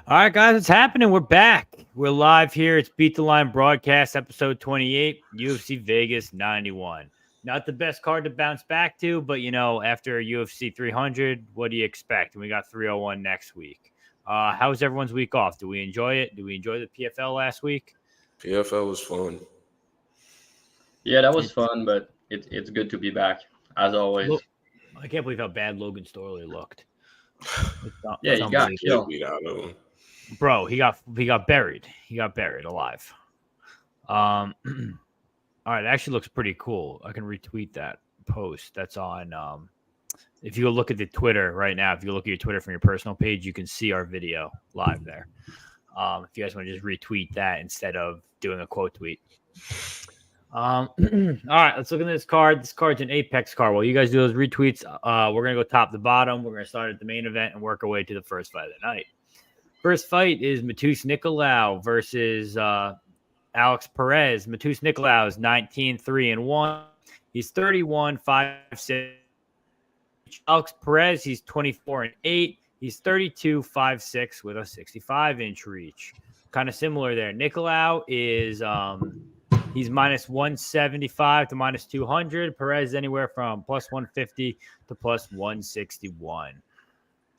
All right, guys, it's happening. We're back. We're live here. It's Beat the Line broadcast, episode 28, UFC Vegas 91. Not the best card to bounce back to, but, after UFC 300, what do you expect? And we got 301 next week. How was everyone's week off? Do we enjoy it? Do we enjoy the PFL last week? PFL was fun. Yeah, that was fun, but it's good to be back, as always. Look, I can't believe how bad Logan Storley looked. Yeah, he got killed. Bro, he got buried. He got buried alive. All right, it actually looks pretty cool. I can retweet that post. That's on. If you look at the Twitter right now, if you look at your Twitter from your personal page, you can see our video live there. If you guys want to just retweet that instead of doing a quote tweet. All right, let's look at this card. This card's an Apex card. While you guys do those retweets, we're gonna go top to bottom. We're gonna start at the main event and work our way to the first fight of the night. First fight is Nicolau versus Alex Perez. Nicolau is 19-3-1. He's 31-5-6. Alex Perez, he's 24-8. He's 32-5-6 with a 65-inch reach. Kind of similar there. Nicolau is he's minus 175 to minus 200. Perez anywhere from plus 150 to plus 161.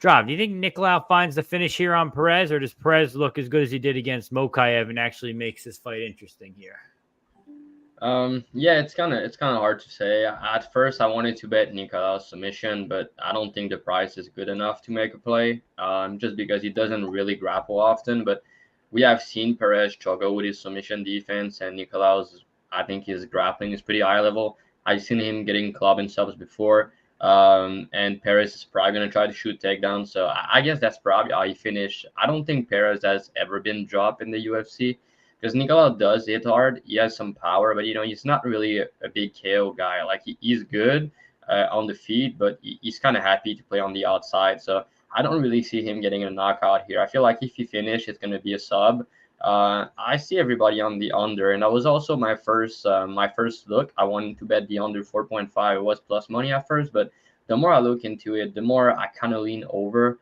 Dravhy, do you think Nicolau finds the finish here on Perez, or does Perez look as good as he did against Mokaev and actually makes this fight interesting here? Yeah, it's kind of hard to say. At first, I wanted to bet Nicolau's submission, but I don't think the price is good enough to make a play. Just because he doesn't really grapple often, but we have seen Perez struggle with his submission defense, and Nicolau's, I think his grappling is pretty high level. I've seen him getting club and subs before. And Perez is probably going to try to shoot takedowns. So I guess that's probably how he finished. I don't think Perez has ever been dropped in the UFC because Nicolau does hit hard. He has some power, but, he's not really a big KO guy. Like, he's good on the feet, but he's kind of happy to play on the outside. So I don't really see him getting a knockout here. I feel like if he finishes, it's going to be a sub. I see everybody on the under, and that was also my first look. I wanted to bet the under 4.5. It was plus money at first, but the more I look into it, the more I kind of lean over.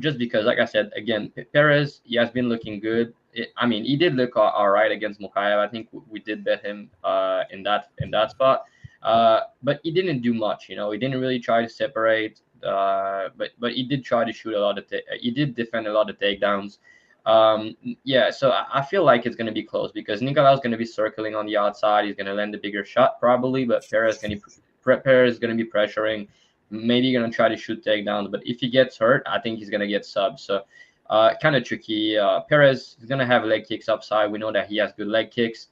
Just because, like I said, again, Perez, he has been looking good. He did look all right against Mokaev. I think we did bet him in that spot, but he didn't do much. He didn't really try to separate. But he did try to shoot a lot of. He did defend a lot of takedowns. So I feel like it's going to be close because Nicolau is going to be circling on the outside. He's going to land a bigger shot probably, but Perez is going to be pressuring. Maybe going to try to shoot takedowns, but if he gets hurt, I think he's going to get subbed. So kind of tricky. Perez is going to have leg kicks upside. We know that he has good leg kicks.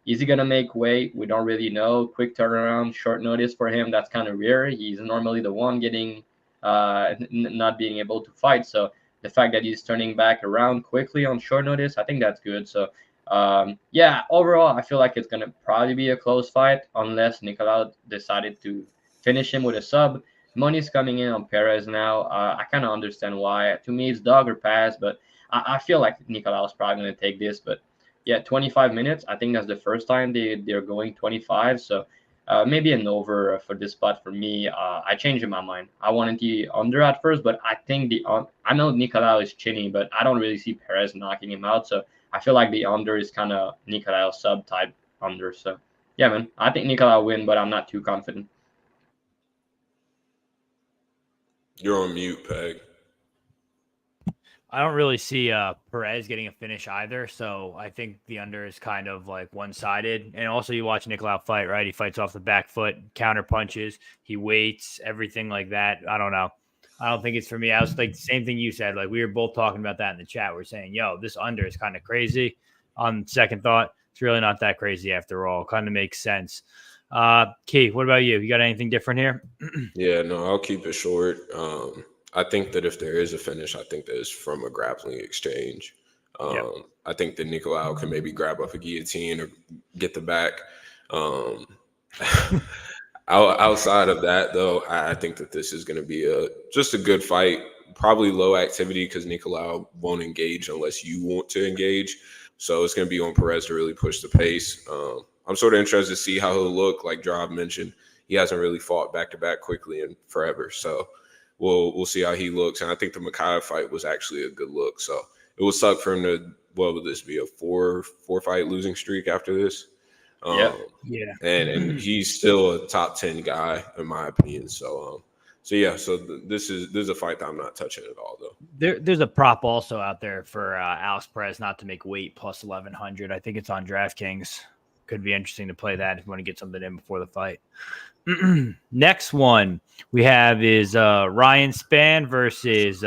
Is he going to make weight? We don't really know. Quick turnaround, short notice for him. That's kind of rare. He's normally the one getting not being able to fight. So the fact that he's turning back around quickly on short notice, I think that's good. So, overall, I feel like it's going to probably be a close fight unless Nicolau decided to finish him with a sub. Money's coming in on Perez now. I kind of understand why. To me, it's dog or pass, but I feel like Nicolau is probably going to take this. But, 25 minutes. I think that's the first time they're going 25. So, maybe an over for this spot for me. I changed my mind. I wanted the under at first, but I think I know Nicolau is chinny, but I don't really see Perez knocking him out. So I feel like the under is kind of Nicolau sub type under. So yeah, man, I think Nicolau win, but I'm not too confident. You're on mute, Peg. I don't really see Perez getting a finish either, so I think the under is kind of like one-sided. And also, you watch Nicolau fight, right? He fights off the back foot, counter punches, he waits, everything like that. I don't know. I don't think it's for me. I was like the same thing you said. Like we were both talking about that in the chat. We're saying, yo, this under is kind of crazy. On second thought, it's really not that crazy after all. Kind of makes sense. Key, what about you? You got anything different here? Yeah, no, I'll keep it short. I think that if there is a finish, I think that it's from a grappling exchange. I think that Nicolau can maybe grab up a guillotine or get the back. Outside of that, though, I think that this is going to be just a good fight. Probably low activity because Nicolau won't engage unless you want to engage. So it's going to be on Perez to really push the pace. I'm sort of interested to see how he'll look. Like Dravhy mentioned, he hasn't really fought back-to-back quickly in forever. So we'll see how he looks. And I think the Machado fight was actually a good look. So it would suck for him to, what would this be, a four fight losing streak after this? Yeah. And he's still a top 10 guy in my opinion. So this is a fight that I'm not touching at all though. There's a prop also out there for Alex Perez not to make weight plus 1100. I think it's on DraftKings. Could be interesting to play that if you want to get something in before the fight. Next one we have is Ryan Spann versus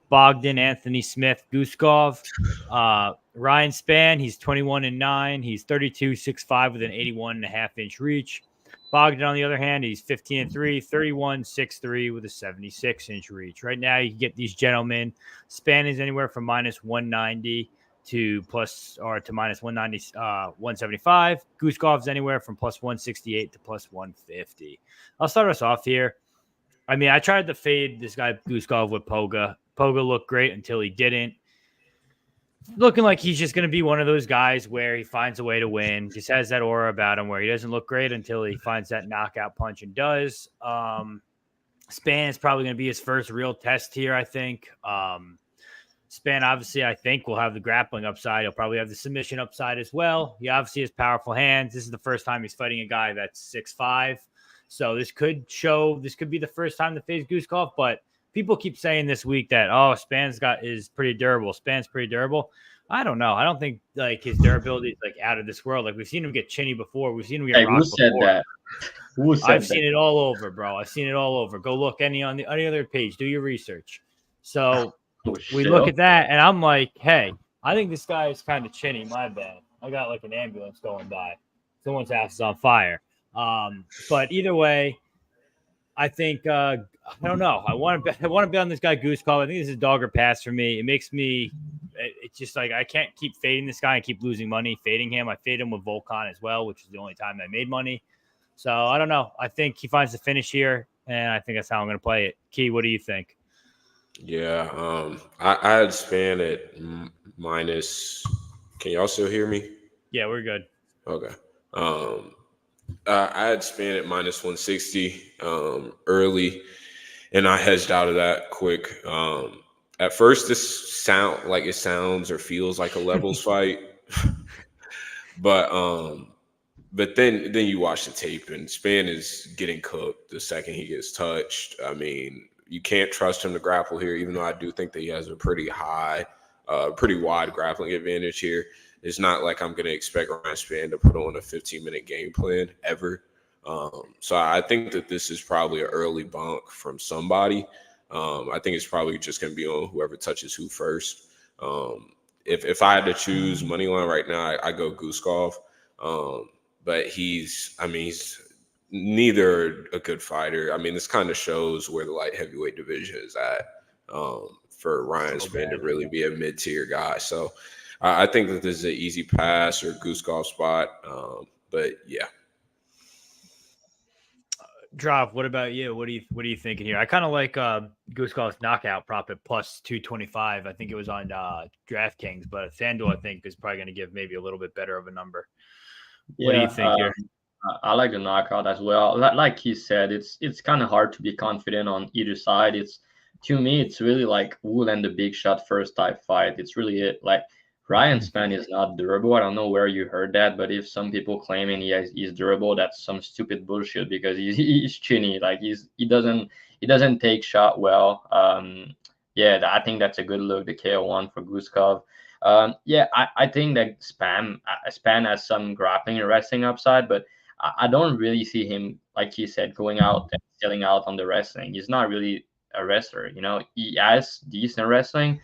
Bogdan Anthony Smith Guskov. Ryan Spann, he's 21-9. He's 32-6'5" with an 81.5-inch reach. Bogdan, on the other hand, he's 15-3, 31-6'3" with a 76-inch reach. Right now, you can get these gentlemen. Spann is anywhere from minus 190 to minus 190, 175. Guskov's anywhere from plus 168 to plus 150. I'll start us off here. I mean, I tried to fade this guy Guskov with Poga. Poga looked great until he didn't. Looking like he's just going to be one of those guys where he finds a way to win. Just has that aura about him where he doesn't look great until he finds that knockout punch and does. Spann is probably going to be his first real test here, I think. Spann, obviously, I think will have the grappling upside. He'll probably have the submission upside as well. He obviously has powerful hands. This is the first time he's fighting a guy that's 6'5". So this could be the first time to face Guskov, but people keep saying this week that, Spann's is pretty durable. Spann's pretty durable. I don't know. I don't think like his durability is like out of this world. Like we've seen him get chinny before. We've seen him get rocked before. Who said that? I've seen it all over, bro. I've seen it all over. Go look on any other page. Do your research. So we look at that, and I'm like, hey, I think this guy is kind of chinny. My bad. I got like an ambulance going by. Someone's house is on fire. But either way, I think I don't know. I want to bet on this guy Guskov. I think this is dog or pass for me. It makes me. It's just like I can't keep fading this guy and keep losing money fading him. I faded him with Volkan as well, which is the only time I made money. So I don't know. I think he finds the finish here, and I think that's how I'm going to play it. Key, what do you think? Yeah, I had Spann at minus. Can y'all still hear me? Yeah, we're good. Okay. I had Spann at minus 160 early, and I hedged out of that quick. At first, this sounds or feels like a levels fight, but then you watch the tape, and Spann is getting cooked the second he gets touched. I mean, you can't trust him to grapple here, even though I do think that he has a pretty wide grappling advantage here. It's not like I'm going to expect Ryan Spann to put on a 15-minute game plan ever. So I think that this is probably an early bunk from somebody. I think it's probably just going to be on whoever touches who first. If I had to choose money line right now, I go Guskov. But he's neither a good fighter. I mean, this kind of shows where the light heavyweight division is at for Ryan Spann to really be a mid-tier guy. So I think that this is an easy pass or Guskov spot. But yeah. Drav, what about you? What are you thinking here? I kind of like Guskov's knockout prop at plus 225. I think it was on DraftKings, but FanDuel I think is probably going to give maybe a little bit better of a number. What do you think here? I like the knockout as well. Like he said, it's kind of hard to be confident on either side. To me, it's really like who land the big shot first type fight. It's really it. Like Ryan Spann is not durable. I don't know where you heard that, but if some people claiming he's durable, that's some stupid bullshit because he's chinny. Like he doesn't take shot well. I think that's a good look. The KO1 for Guskov. I think that Spann has some grappling and wrestling upside, but I don't really see him, like he said, going out and selling out on the wrestling. He's not really a wrestler, He has decent wrestling.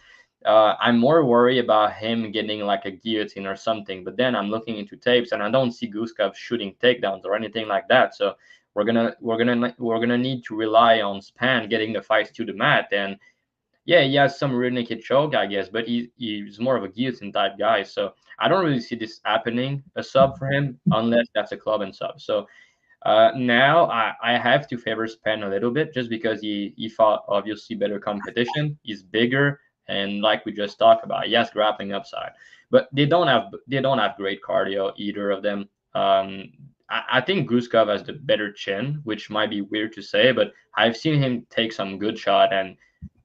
I'm more worried about him getting like a guillotine or something. But then I'm looking into tapes and I don't see Guskov shooting takedowns or anything like that. So we're gonna need to rely on Spann getting the fights to the mat. And yeah, he has some rear naked choke, I guess, but he's more of a guillotine type guy. So I don't really see this happening a sub for him unless that's a club and sub. So now I have to favor Spann a little bit just because he fought obviously better competition. He's bigger. And like we just talked about, he has grappling upside, but they don't have great cardio, either of them. I I think Guskov has the better chin, which might be weird to say, but I've seen him take some good shot and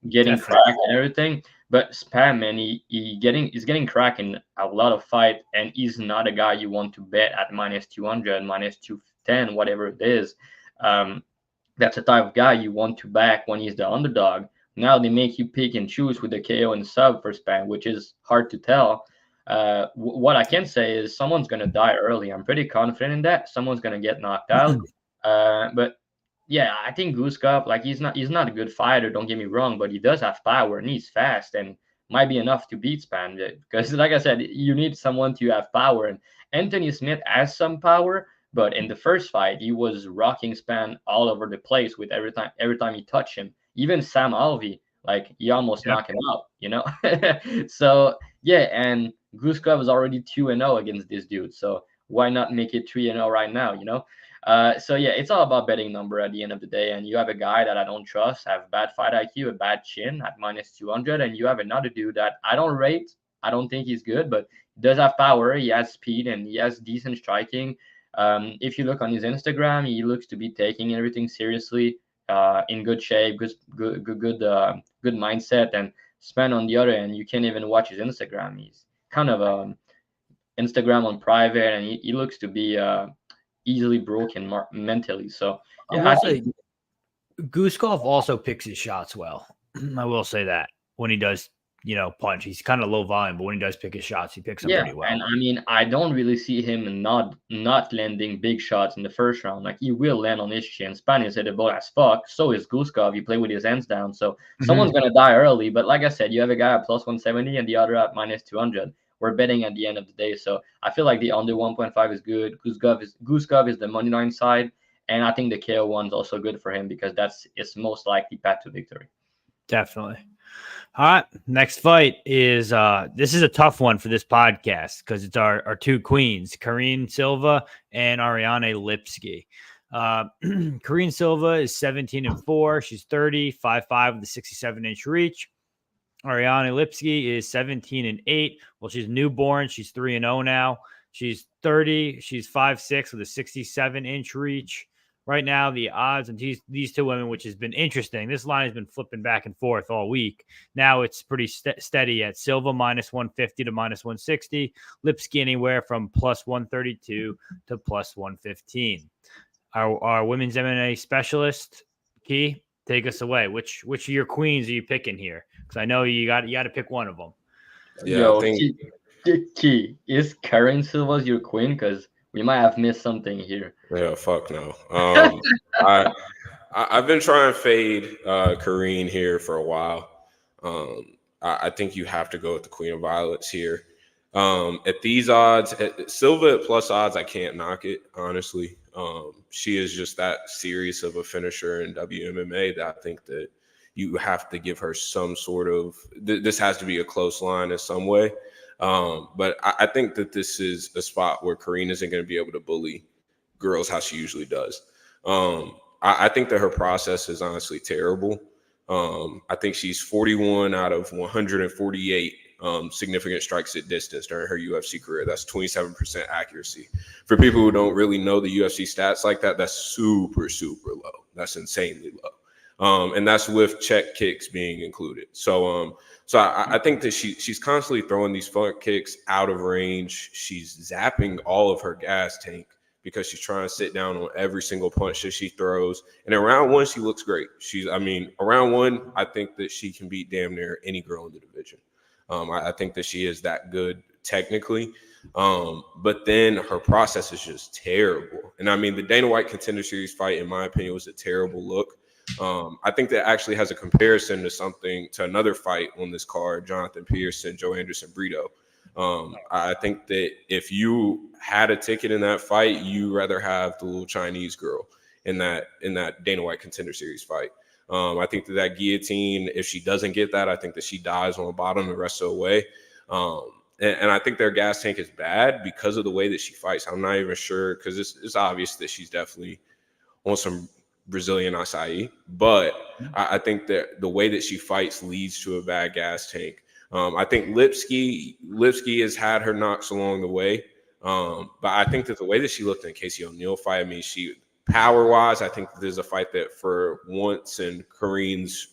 getting Definitely. cracked and everything. But Spann, man, he's getting cracked in a lot of fight, and he's not a guy you want to bet at -200, -210, whatever it is. That's the type of guy you want to back when he's the underdog. Now they make you pick and choose with the KO and sub for Spann, which is hard to tell. What I can say is someone's going to die early. I'm pretty confident in that. Someone's going to get knocked out. But yeah, I think Guskov, like he's not a good fighter, don't get me wrong, but he does have power and he's fast and might be enough to beat Spann. Because like I said, you need someone to have power. And Anthony Smith has some power, but in the first fight, he was rocking Spann all over the place with every time he touched him. Even Sam Alvey, like he almost knocked him out, you know? So yeah, and Guskov is already 2-0 against this dude. So why not make it 3-0 right now, you know? So yeah, it's all about betting number at the end of the day. And you have a guy that I don't trust, have bad fight IQ, a bad chin at -200, and you have another dude that I don't rate. I don't think he's good, but he does have power. He has speed and he has decent striking. If you look on his Instagram, he looks to be taking everything seriously, in good shape, good mindset. And Spann on the other end, you can't even watch his Instagram. He's kind of Instagram on private, and he looks to be easily broken mentally. So yeah, I will say Guskov also picks his shots well. I will say that when he does, punch, he's kind of low volume, but when he does pick his shots, he picks them pretty well. And I mean, I don't really see him not landing big shots in the first round. Like he will land on his chin. Spann is hittable as fuck. So is Guskov. He play with his hands down. So someone's gonna die early. But like I said, you have a guy at +170 and the other at -200. We're betting at the end of the day. So I feel like the under 1.5 is good. Guskov is the money line side. And I think the KO one's also good for him because it's most likely path to victory. Definitely. All right. Next fight is this is a tough one for this podcast because it's our two queens, Karine Silva and Ariane Lipski. Karine Silva is 17-4. She's 30, 5'5" with a 67-inch reach. Ariane Lipski is 17-8. Well, she's newborn. She's 3-0 now. She's 30. She's 5'6" with a 67-inch reach. Right now, the odds of these two women, which has been interesting, this line has been flipping back and forth all week. Now it's pretty steady at Silva -150 to -160, Lipski anywhere from +132 to +115. Our women's MMA specialist, Key, take us away. Which of your queens are you picking here? Because I know you got to pick one of them. Yeah, I think Key, is Karine Silva your queen? Because we might have missed something here. Yeah, fuck no. I've been trying to fade Karine here for a while. I think you have to go with the Queen of Violets here. At these odds, Silva at plus odds, I can't knock it, honestly. She is just that serious of a finisher in WMMA that I think that you have to give her some sort of this has to be a close line in some way. But I think that this is a spot where Karine isn't going to be able to bully girls how she usually does. I think that her process is honestly terrible. I think she's 41 out of 148 significant strikes at distance during her UFC career. That's 27% accuracy. For people who don't really know the UFC stats like that, that's super, super low. That's insanely low. And that's with check kicks being included. So I think that she's constantly throwing these front kicks out of range. She's zapping all of her gas tank because she's trying to sit down on every single punch that she throws. And in round one, she looks great. Around one, I think that she can beat damn near any girl in the division. I think that she is that good technically. But then her process is just terrible. And I mean, the Dana White Contender Series fight, in my opinion, was a terrible look. I think that actually has a comparison to another fight on this card, Jonathan Pearson, Joe Anderson Brito. I think that if you had a ticket in that fight, you'd rather have the little Chinese girl in that Dana White Contender Series fight. I think that guillotine, if she doesn't get that, I think that she dies on the bottom the rest of the way. And I think their gas tank is bad because of the way that she fights. I'm not even sure because it's obvious that she's definitely on some Brazilian acai, but I think that the way that she fights leads to a bad gas tank. I think Lipski has had her knocks along the way. But I think that the way that she looked in Casey O'Neill fight, I mean, she power-wise, I think that there's a fight that for once in Kareen's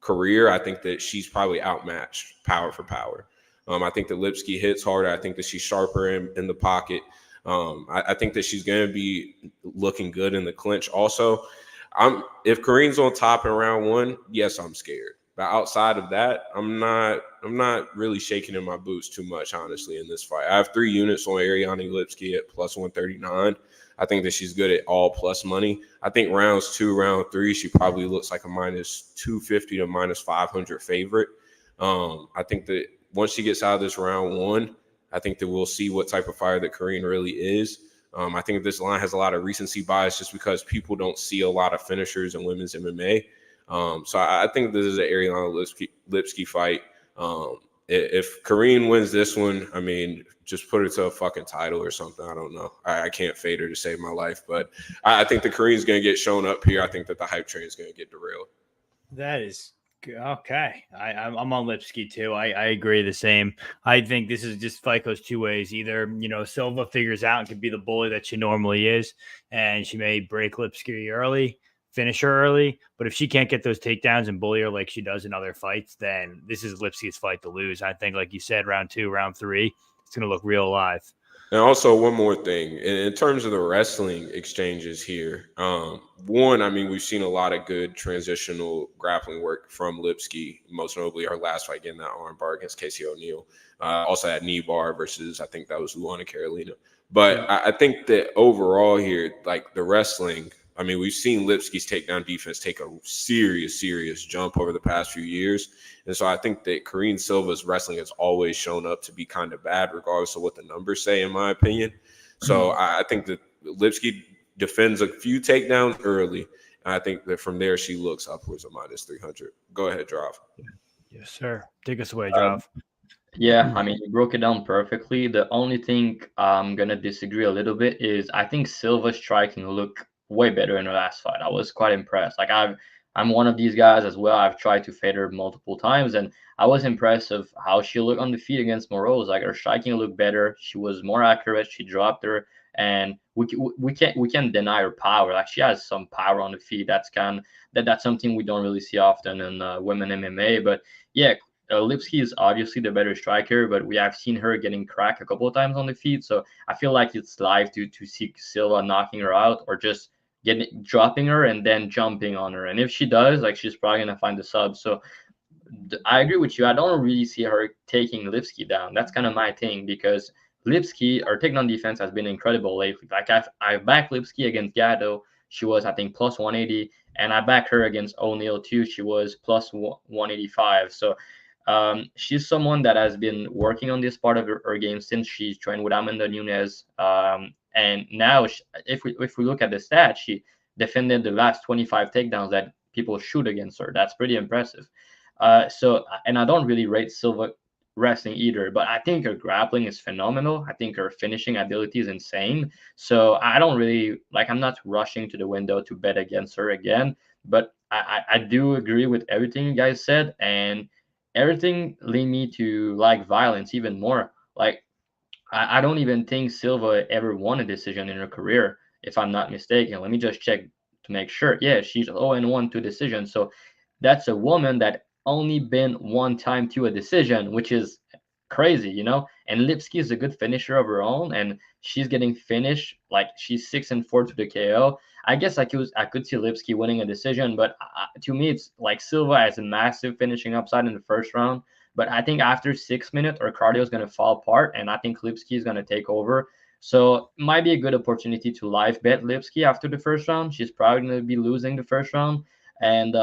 career, I think that she's probably outmatched power for power. I think that Lipski hits harder. I think that she's sharper in the pocket. I think that she's going to be looking good in the clinch. Also, if Kareen's on top in round 1, yes, I'm scared. But outside of that, I'm not really shaking in my boots too much, honestly, in this fight. I have 3 units on Ariane Lipski at plus 139. I think that she's good at all plus money. I think rounds 2, round 3, she probably looks like a minus 250 to minus 500 favorite. I think that once she gets out of this round 1, I think that we'll see what type of fighter that Kareen really is. I think this line has a lot of recency bias just because people don't see a lot of finishers in women's MMA. So I think this is an Ariane Lipski fight. If Kareen wins this one, I mean, just put her to a fucking title or something. I don't know. I can't fade her to save my life, but I think the Kareen's going to get shown up here. I think that the hype train is going to get derailed. That is okay. I'm on Lipski too. I agree the same. I think this is just fight goes 2 ways. Either, Silva figures out and can be the bully that she normally is, and she may break Lipski early, finish her early. But if she can't get those takedowns and bully her like she does in other fights, then this is Lipski's fight to lose. I think, like you said, round 2, round 3, it's going to look real live. And also one more thing, in terms of the wrestling exchanges here, one, I mean, we've seen a lot of good transitional grappling work from Lipski, most notably her last fight getting that arm bar against Casey O'Neill. Also that knee bar versus, I think that was Luana Carolina. But I think that overall here, like the wrestling, I mean, we've seen Lipski's takedown defense take a serious jump over the past few years. And so I think that Kareen Silva's wrestling has always shown up to be kind of bad, regardless of what the numbers say, in my opinion. So I think that Lipski defends a few takedowns early. And I think that from there, she looks upwards of minus 300. Go ahead, Dravhy. Yes, sir. Take us away, Dravhy. Yeah, I mean, you broke it down perfectly. The only thing I'm going to disagree a little bit is I think Silva's striking looked way better in her last fight. I was quite impressed. Like I'm one of these guys as well. I've tried to fade her multiple times, and I was impressed of how she looked on the feet against Moroz. Like her striking looked better. She was more accurate. She dropped her, and we can't deny her power. Like she has some power on the feet. That's something we don't really see often in women MMA. But yeah, Lipski is obviously the better striker, but we have seen her getting cracked a couple of times on the feet. So I feel like it's live to see Silva knocking her out or just dropping her and then jumping on her. And if she does, like, she's probably gonna find the sub. So I agree with you. I don't really see her taking Lipski down. That's kind of my thing, because Lipski, her takedown defense has been incredible lately. Like I've backed Lipski against Gatto. She was, I think, plus 180, and I backed her against O'Neill too. She was plus 185. So she's someone that has been working on this part of her game since she's trained with Amanda Nunes. And now, if we look at the stats, she defended the last 25 takedowns that people shoot against her. That's pretty impressive. And I don't really rate Silva wrestling either, but I think her grappling is phenomenal. I think her finishing ability is insane. So I don't really, like, I'm not rushing to the window to bet against her again, but I do agree with everything you guys said, and everything lead me to like violence even more. Like, I don't even think Silva ever won a decision in her career, if I'm not mistaken. Let me just check to make sure. Yeah, she's 0-1 to decision. So that's a woman that only been one time to a decision, which is crazy, you know? And Lipski is a good finisher of her own, and she's getting finished. Like, she's 6-4 to the KO. I guess I could see Lipski winning a decision, but to me, it's like Silva has a massive finishing upside in the first round. But I think after 6 minutes, her cardio is going to fall apart, and I think Lipski is going to take over. So it might be a good opportunity to live bet Lipski after the first round. She's probably going to be losing the first round. And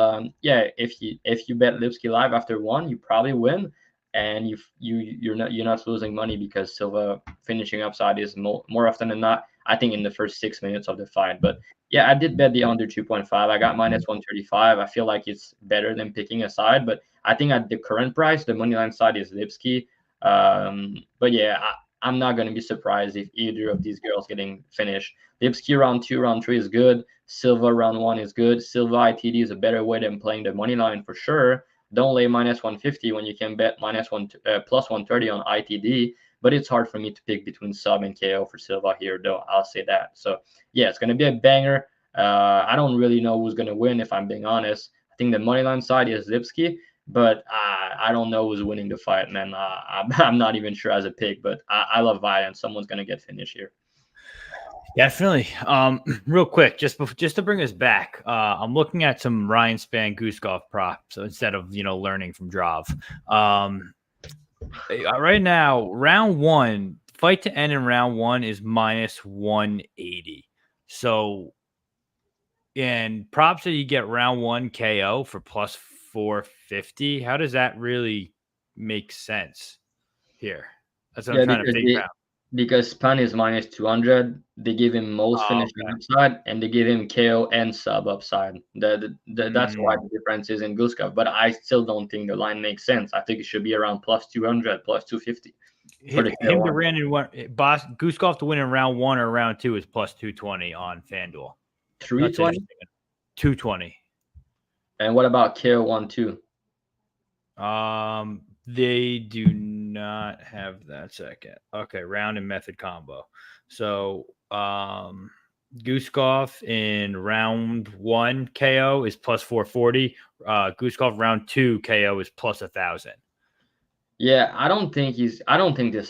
yeah, if you bet Lipski live after 1, you probably win, and you're not losing money, because Silva finishing upside is more often than not, I think, in the first 6 minutes of the fight. But yeah, I did bet the under 2.5. I got minus 135. I feel like it's better than picking a side, but I think at the current price, the money line side is Lipski. But yeah, I'm not going to be surprised if either of these girls getting finished. Lipski round 2, round 3 is good. Silva round 1 is good. Silva ITD is a better way than playing the money line for sure. Don't lay minus 150 when you can bet plus 130 on ITD. but it's hard for me to pick between sub and KO for Silva here, though. I'll say that. So yeah, it's going to be a banger. I don't really know who's going to win, if I'm being honest. I think the money line side is Lipski, but I don't know who's winning the fight, man. I'm not even sure as a pick, but I love violence. Someone's going to get finished here. Definitely. Real quick, just to bring us back, I'm looking at some Ryan Spann Guskov props, so instead of learning from Drav. Right now, round one, fight to end in round one is minus 180. So, and props that you get round one KO for plus 450. How does that really make sense here? That's what I'm trying to figure out. Because Spann is minus 200, they give him most finishing upside, and they give him KO and sub upside. That's why the difference is in Guskov. But I still don't think the line makes sense. I think it should be around plus 200, plus 250. Him to win in one, Guskov to win in round one or round two is plus 220 on FanDuel. 320? 220. And what about KO 1-2? They do not have that second. Okay, round and method combo. So Guskov in round one KO is plus 440. Guskov round two KO is plus 1,000. Yeah, I don't think this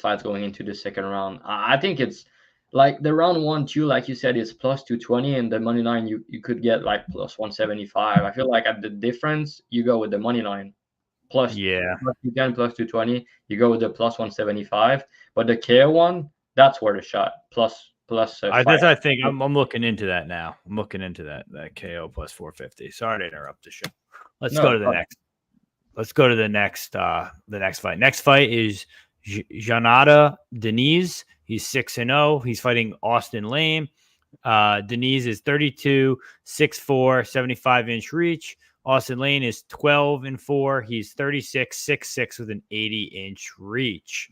fight's going into the second round. I think it's like the round 1-2, like you said, is plus 220, and the money line you could get like plus 175. I feel like at the difference, you go with the money line. Plus 210, plus 220, you go with the plus 175. But the KO one, that's worth a shot. Plus. I think I'm looking into that now. I'm looking into that KO plus 450. Sorry to interrupt the show. Let's go to the next. Let's go to the next fight. Next fight is Diniz. He's 6-0. He's fighting Austin Lane. Diniz is 32, 6'4", 75-inch reach. Austin Lane is 12-4. He's 36, 6'6" with an 80-inch reach.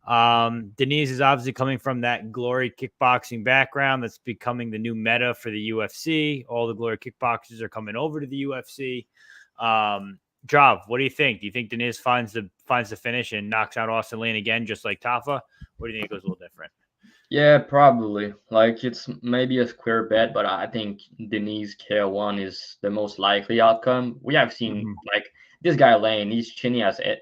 Diniz is obviously coming from that glory kickboxing background that's becoming the new meta for the UFC. All the glory kickboxers are coming over to the UFC. Drav, what do you think? Do you think Diniz finds the finish and knocks out Austin Lane again, just like Tafa? Or do you think it goes a little different? Yeah, probably. Like, it's maybe a square bet, but I think Diniz KO1 is the most likely outcome. We have seen like this guy Lane. He's skinny as a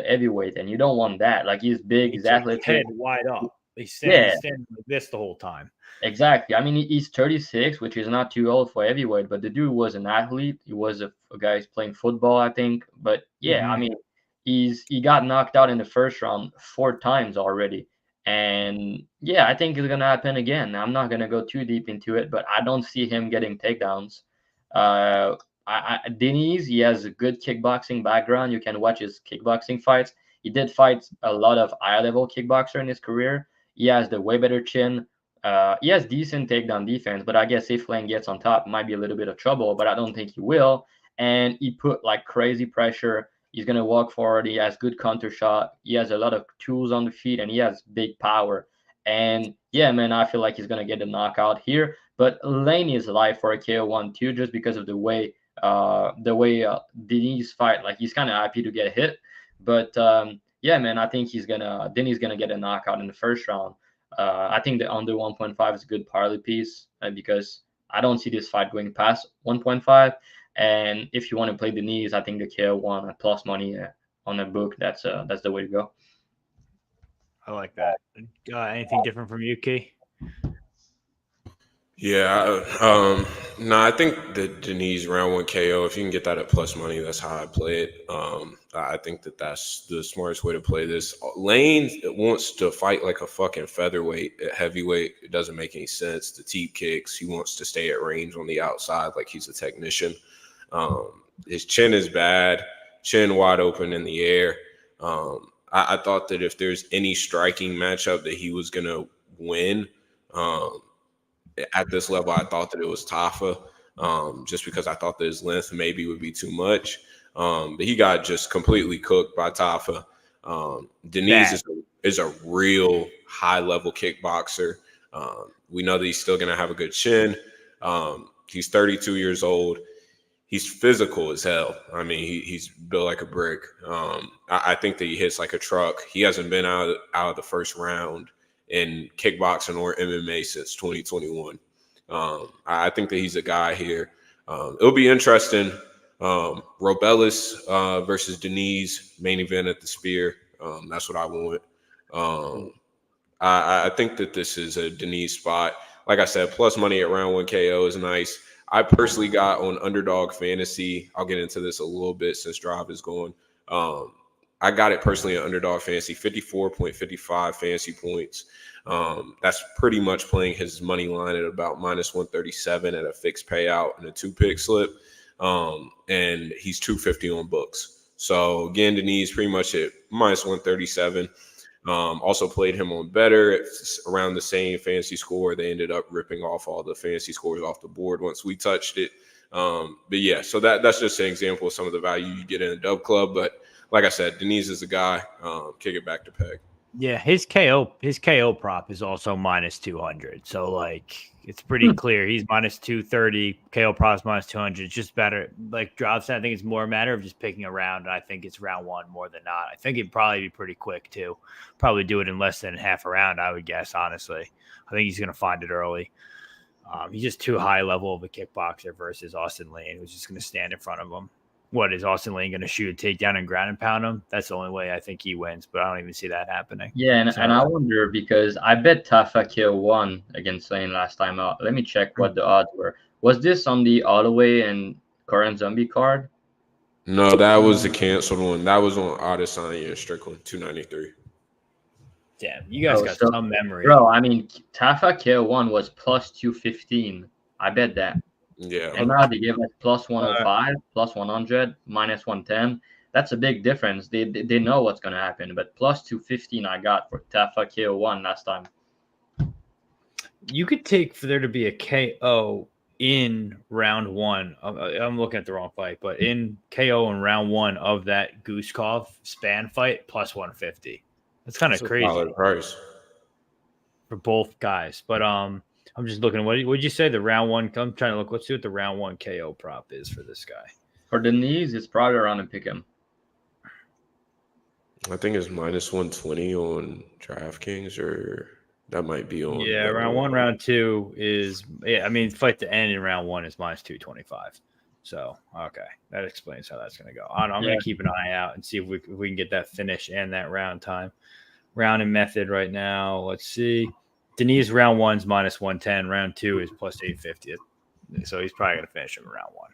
heavyweight, and you don't want that. Like, he's big, he's athletic, head wide up. He's standing like this the whole time. Exactly. I mean, he's 36, which is not too old for heavyweight, but the dude was an athlete. He was a guy who's playing football, I think. But yeah, I mean, he got knocked out in the first round 4 times already. And yeah, I think it's gonna happen again. I'm not gonna go too deep into it, but I don't see him getting takedowns. Diniz, he has a good kickboxing background. You can watch his kickboxing fights. He did fight a lot of high-level kickboxer in his career. He has the way better chin. He has decent takedown defense, but I guess if Lane gets on top, it might be a little bit of trouble, but I don't think he will. And he put like crazy pressure. He's going to walk forward. He has good counter shot. He has a lot of tools on the feet, and he has big power. And yeah, man, I feel like he's going to get a knockout here. But Lane is live for a KO1 too, just because of the way Diniz fight. Like, he's kind of happy to get hit. But yeah, man, I think Diniz gonna get a knockout in the first round. I think the under 1.5 is a good parlay piece because I don't see this fight going past 1.5. And if you want to play Diniz, I think the KO1 at plus money on the book, that's the way to go. I like that. Anything different from you, Key? Yeah, I think the Diniz round 1 KO, if you can get that at plus money, that's how I play it. I think that's the smartest way to play this. Lane wants to fight like a fucking featherweight at heavyweight. It doesn't make any sense. The teep kicks. He wants to stay at range on the outside like he's a technician. His chin is bad, chin wide open in the air. I thought that if there's any striking matchup that he was going to win, at this level, I thought that it was Tafa, just because I thought that his length maybe would be too much. But he got just completely cooked by Tafa. Diniz is a real high-level kickboxer. We know that he's still going to have a good chin. He's 32 years old. He's physical as hell. I mean, he's built like a brick. I think that he hits like a truck. He hasn't been out of the first round in kickboxing or MMA since 2021. I think that he's a guy here. It'll be interesting. Robelis versus Diniz, main event at the Spear. That's what I want. I think that this is a Diniz spot. Like I said, plus money at round 1 KO is nice. I personally got on Underdog Fantasy. I'll get into this a little bit since Dravhy is going. I got it personally at Underdog Fantasy, 54.55 fantasy points. That's pretty much playing his money line at about minus 137 at a fixed payout and a 2-pick slip. And he's 250 on books. So again, Diniz pretty much at minus 137. Also played him on better. It's around the same fantasy score. They ended up ripping off all the fantasy scores off the board once we touched it. But yeah, so that's just an example of some of the value you get in a dub club. But like I said, Diniz is the guy. Kick it back to Peg. Yeah, his KO prop is also minus 200. So like it's pretty clear he's minus 230. KO prop's minus 200. It's just better. Like Dravy said, I think it's more a matter of just picking a round. And I think it's round 1 more than not. I think it'd probably be pretty quick too. Probably do it in less than half a round, I would guess. Honestly, I think he's gonna find it early. He's just too high level of a kickboxer versus Austin Lane, who's just gonna stand in front of him. What is Austin Lane going to shoot a takedown and ground and pound him? That's the only way I think he wins, but I don't even see that happening. Yeah, and I wonder because I bet Tafa won against Lane last time out. Let me check what the odds were. Was this on the Holloway and Korean Zombie card? No, that was the canceled one. That was on Adesanya and Strickland, 293. Damn, you guys got some memory. Bro, I mean, Tafa 1 was plus 215. I bet that. Yeah. And now they give us plus 105, plus 100, minus 110. That's a big difference. They know what's going to happen. But plus 215 I got for Tafa KO1 last time. You could take for there to be a KO in round 1. I'm looking at the wrong fight, but in KO in round 1 of that Guskov Spann fight, plus 150. That's kind of crazy. Solid price for both guys. But I'm just looking. What did you say? The round 1. I'm trying to look. Let's see what the round 1 KO prop is for this guy. For Diniz, it's probably around a pick him. I think it's minus 120 on DraftKings, or that might be on. Yeah, round 1, round 2 is. Yeah, I mean, fight to end in round 1 is minus 225. So okay, that explains how that's going to go. I'm going to keep an eye out and see if we can get that finish and that round time. Round and method right now. Let's see. Diniz round 1's minus 110. Round 2 is plus 850. So he's probably going to finish him in round 1.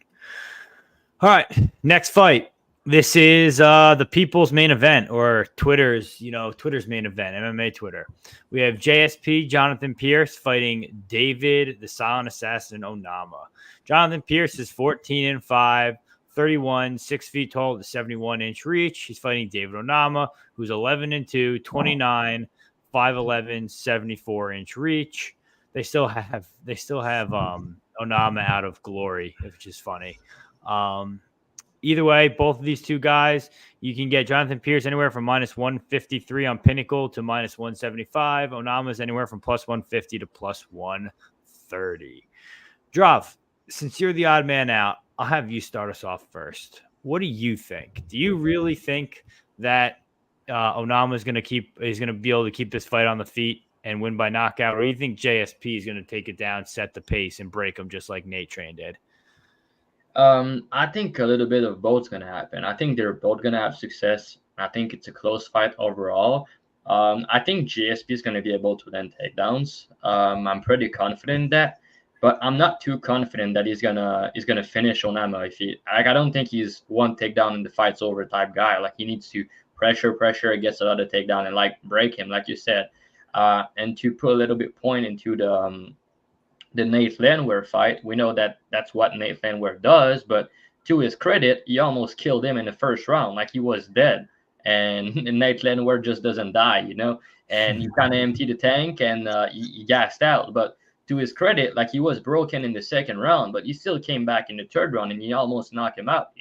All right. Next fight. This is the people's main event, or Twitter's main event, MMA Twitter. We have JSP, Jonathan Pierce, fighting David, the Silent Assassin, Onama. Jonathan Pierce is 14-5, 31, 6 feet tall, with a 71-inch reach. He's fighting David Onama, who's 11-2, 29, 5'11", 74-inch reach. They still have Onama out of glory, which is funny. Either way, both of these two guys, you can get Jonathan Pierce anywhere from minus 153 on Pinnacle to minus 175. Onama's anywhere from plus 150 to plus 130. Drav, since you're the odd man out, I'll have you start us off first. What do you think? Do you really think that Onama is going to be able to keep this fight on the feet and win by knockout, or do you think JSP is going to take it down, set the pace, and break him just like Nate Train did? I think a little bit of both's going to happen. I think they're both going to have success. I think it's a close fight overall. I think JSP is going to be able to land takedowns. I'm pretty confident in that, but I'm not too confident that he's gonna finish Onama. I don't think he's one takedown and the fight's over type guy. Like, he needs to pressure, gets another takedown and like break him, like you said. And to put a little bit point into the Nate Landwehr fight, we know that that's what Nate Landwehr does, but to his credit, he almost killed him in the first round, like he was dead. And Nate Landwehr just doesn't die, and you kind of empty the tank and he gassed out. But to his credit, like, he was broken in the second round, but he still came back in the third round and he almost knocked him out,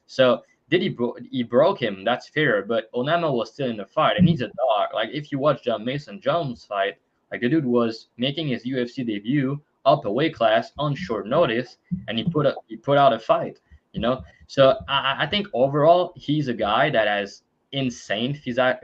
So he broke him, that's fair, but Onama was still in the fight, and he's a dog. Like, if you watch the Mason Jones fight, like, the dude was making his UFC debut up a weight class on short notice, and he put out a fight. you know. So I think overall he's a guy that has insane physique.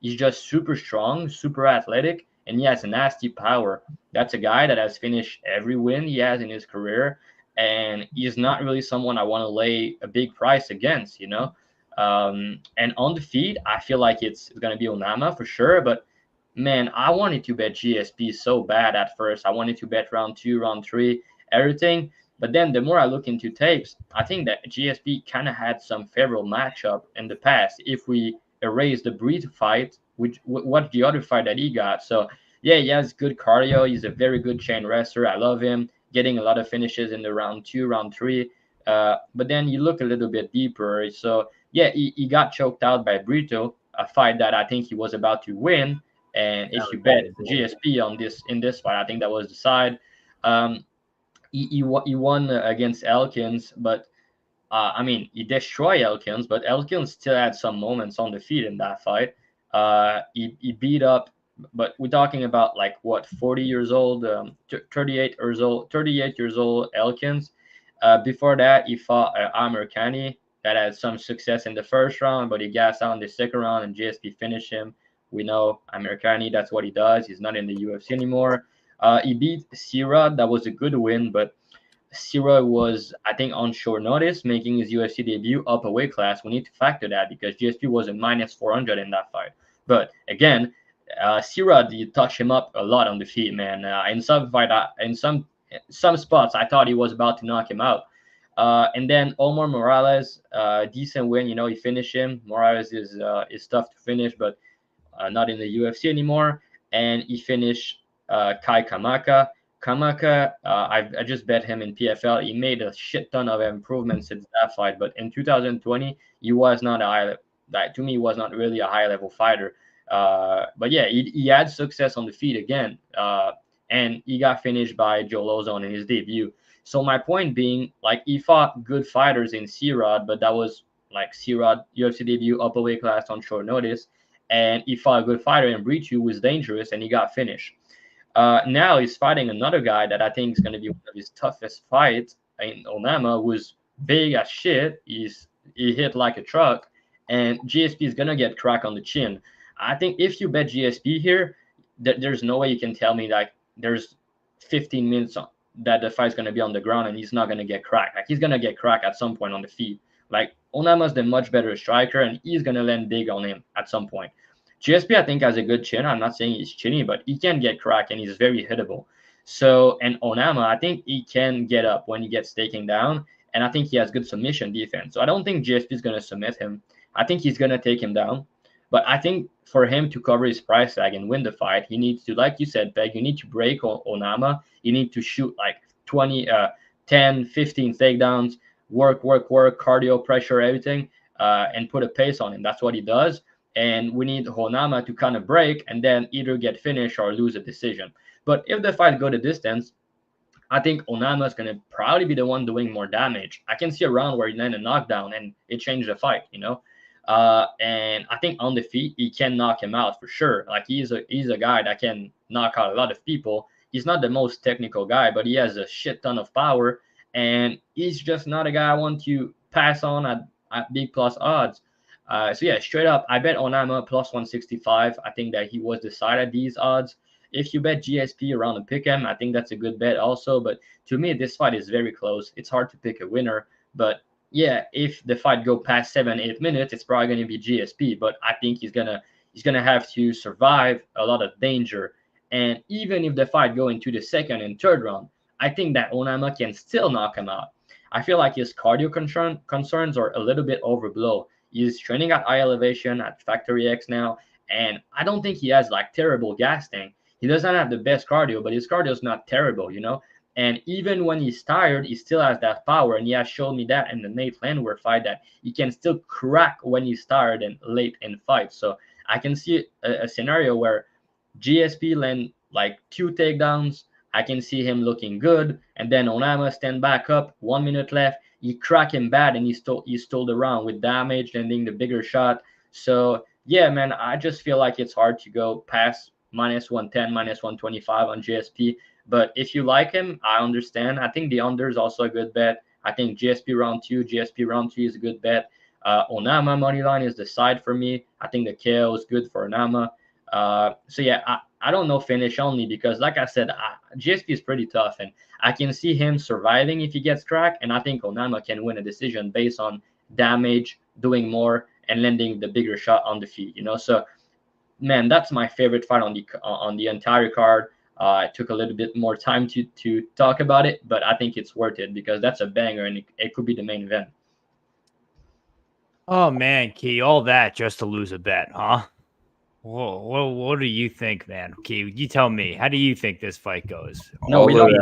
He's just super strong, super athletic, and he has a nasty power. That's a guy that has finished every win he has in his career, and he's not really someone I want to lay a big price against, you know. And on the feed, I feel like it's going to be Onama for sure, but man, I wanted to bet GSP so bad at first. I wanted to bet round 2, round 3, everything. But then the more I look into tapes, I think that GSP kind of had some favorable matchup in the past. If we erase the Breed fight, which what the other fight that he got. So yeah, he has good cardio. He's a very good chain wrestler. I love him. Getting a lot of finishes in the round 2, round 3. But then you look a little bit deeper. So yeah, he got choked out by Brito, a fight that I think he was about to win. And if you bet GSP on this in this fight, I think that was the side. Um, he won against Elkins, but I mean, he destroyed Elkins, but Elkins still had some moments on the feet in that fight. He beat up, but we're talking about like what 40 years old, 38 years old Elkins. Before that, he fought Americani that had some success in the first round, but he gassed out in the second round, and GSP finished him. We know Americani, that's what he does. He's not in the UFC anymore. He beat Sira. That was a good win, but Sira was, I think, on short notice, making his UFC debut up a weight class. We need to factor that because GSP was a minus 400 in that fight. But again, Sira did touch him up a lot on the feet, man. In some spots, I thought he was about to knock him out. And then Omar Morales, decent win. You know, he finished him. Morales is tough to finish, but not in the UFC anymore. And he finished Kai Kamaka. Kamaka, I just bet him in PFL. He made a shit ton of improvements since that fight, but in 2020, he was not a high. That to me was not really a high level fighter. But yeah, he had success on the feet again, and he got finished by Joe Lozon in his debut. So my point being, like, he fought good fighters in C-Rod, but that was like C-Rod UFC debut, upper weight class on short notice, and he fought a good fighter in Breach who was dangerous, and he got finished. Now he's fighting another guy that I think is going to be one of his toughest fights in Onama, who's big as shit. He hit like a truck, and GSP is going to get cracked on the chin. I think if you bet GSP here, there's no way you can tell me like there's 15 minutes that the fight's going to be on the ground and he's not going to get cracked. Like he's going to get cracked at some point on the feet. Like Onama's the much better striker and he's going to land big on him at some point. GSP, I think, has a good chin. I'm not saying he's chinny, but he can get cracked and he's very hittable. So, and Onama, I think he can get up when he gets taken down. And I think he has good submission defense. So I don't think GSP is going to submit him. I think he's going to take him down. But I think for him to cover his price tag and win the fight, he needs to, like you said, Peg, you need to break Onama. You need to shoot like 10, 15 takedowns, work, cardio, pressure, everything, and put a pace on him. That's what he does. And we need Onama to kind of break and then either get finished or lose a decision. But if the fight go the distance, I think Onama is going to probably be the one doing more damage. I can see a round where he land a knockdown and it changed the fight, you know? And I think on the feet, he can knock him out for sure. Like he's a guy that can knock out a lot of people. He's not the most technical guy, but he has a shit ton of power. And he's just not a guy I want to pass on at big plus odds. So yeah, straight up, I bet Onama plus 165. I think that he was the side at these odds. If you bet GSP around the pick him, I think that's a good bet also. But to me, this fight is very close. It's hard to pick a winner. But yeah, if the fight go past 7-8 minutes, it's probably going to be GSP. But I think he's gonna have to survive a lot of danger. And even if the fight go into the second and third round, I think that Onama can still knock him out. I feel like his cardio concerns are a little bit overblown. He's training at high elevation at Factory X now, and I don't think he has like terrible gas tank. He doesn't have the best cardio, but his cardio is not terrible, you know. And even when he's tired, he still has that power, and he has shown me that in the Nate Landwehr fight that he can still crack when he's tired and late in fights. So I can see a scenario where GSP land like 2 takedowns. I can see him looking good, and then Onama stand back up, 1 minute left. You crack him bad and he stole the round with damage, landing the bigger shot. So yeah, man, I just feel like it's hard to go past minus 110, minus 125 on GSP. But if you like him, I understand. I think the under is also a good bet. I think GSP round 2, GSP round 3 is a good bet. Onama money line is the side for me. I think the KO is good for Onama. So yeah, I don't know finish only because, like I said, GSP is pretty tough, and I can see him surviving if he gets cracked. And I think Onama can win a decision based on damage, doing more, and landing the bigger shot on the feet. So man, that's my favorite fight on the entire card. I took a little bit more time to talk about it, but I think it's worth it because that's a banger and it could be the main event. Oh man, Key, all that just to lose a bet, huh? Whoa, what do you think, man? Key, you tell me. How do you think this fight goes? No, we don't.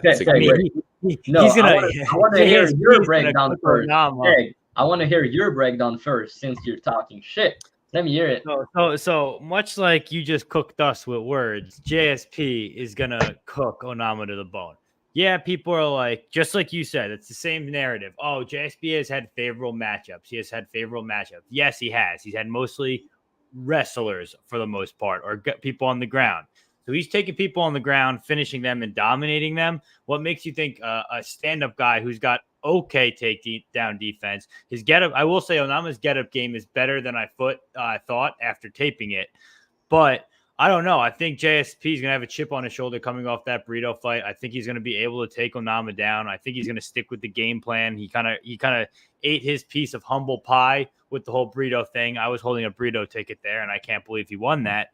He's gonna. I want to hear your breakdown first. Greg, I want to hear your breakdown first since you're talking shit. Let me hear it. So much like you just cooked us with words, JSP is gonna cook Onama to the bone. Yeah, people are like, just like you said, it's the same narrative. Oh, JSP has had favorable matchups. He has had favorable matchups. Yes, he has. He's had mostly wrestlers for the most part, or people on the ground. So he's taking people on the ground, finishing them and dominating them. What makes you think a stand-up guy who's got okay takedown defense, his get-up, I will say Onama's get-up game is better than I thought after taping it. But I don't know. I think JSP is going to have a chip on his shoulder coming off that burrito fight. I think he's going to be able to take Onama down. I think he's going to stick with the game plan. He kind of ate his piece of humble pie with the whole burrito thing. I was holding a burrito ticket there, and I can't believe he won that.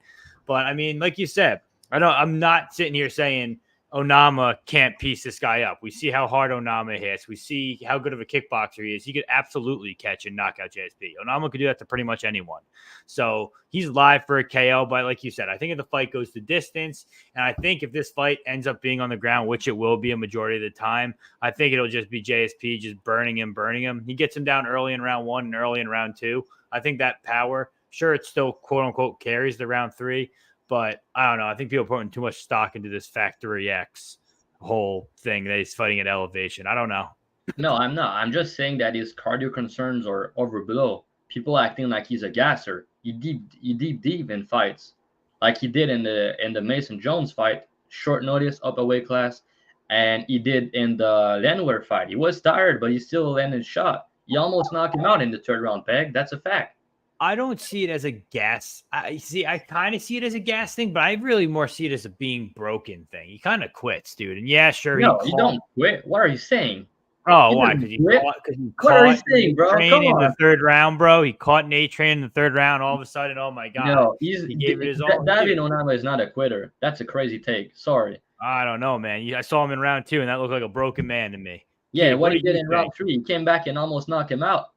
But, I mean, like you said, I'm not sitting here saying Onama can't piece this guy up. We see how hard Onama hits. We see how good of a kickboxer he is. He could absolutely catch and knock out JSP. Onama could do that to pretty much anyone. So he's live for a KO. But like you said, I think if the fight goes the distance, and I think if this fight ends up being on the ground, which it will be a majority of the time, I think it'll just be JSP just burning him. He gets him down early in round 1 and early in round 2. I think that power, sure, it still quote unquote carries the round 3. But I don't know. I think people are putting too much stock into this Factory X whole thing that he's fighting at elevation. I don't know. No, I'm not. I'm just saying that his cardio concerns are overblown. People acting like he's a gasser. He deep in fights, like he did in the Mason Jones fight, short notice, up a weight class, and he did in the Landwehr fight. He was tired, but he still landed shot. He almost knocked him out in the 3rd round, Peg. That's a fact. I don't see it as a gas. I kind of see it as a gas thing, but I really more see it as a being broken thing. He kind of quits, dude. And yeah, sure. No, you don't quit. What are you saying? Oh, why? Because he what are you saying, bro? Come on. In the 3rd round, bro. He caught Nate Train in the 3rd round. All of a sudden, oh my god. No, he gave it his all. David Onama is not a quitter. That's a crazy take. Sorry. I don't know, man. I saw him in round 2, and that looked like a broken man to me. Yeah, what he did in round 3, he came back and almost knocked him out.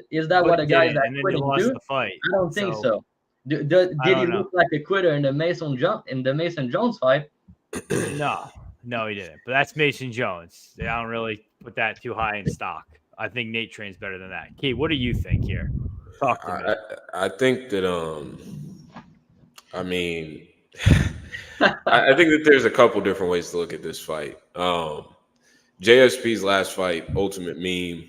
Is that what a guy that quitting do? I don't think so. Did he look like a quitter in the Mason Jones fight? No, he didn't. But that's Mason Jones. I don't really put that too high in stock. I think Nate Train's better than that. Key, what do you think here? Talk to me. I think that I mean, I think that there's a couple different ways to look at this fight. JSP's last fight, Ultimate Meme,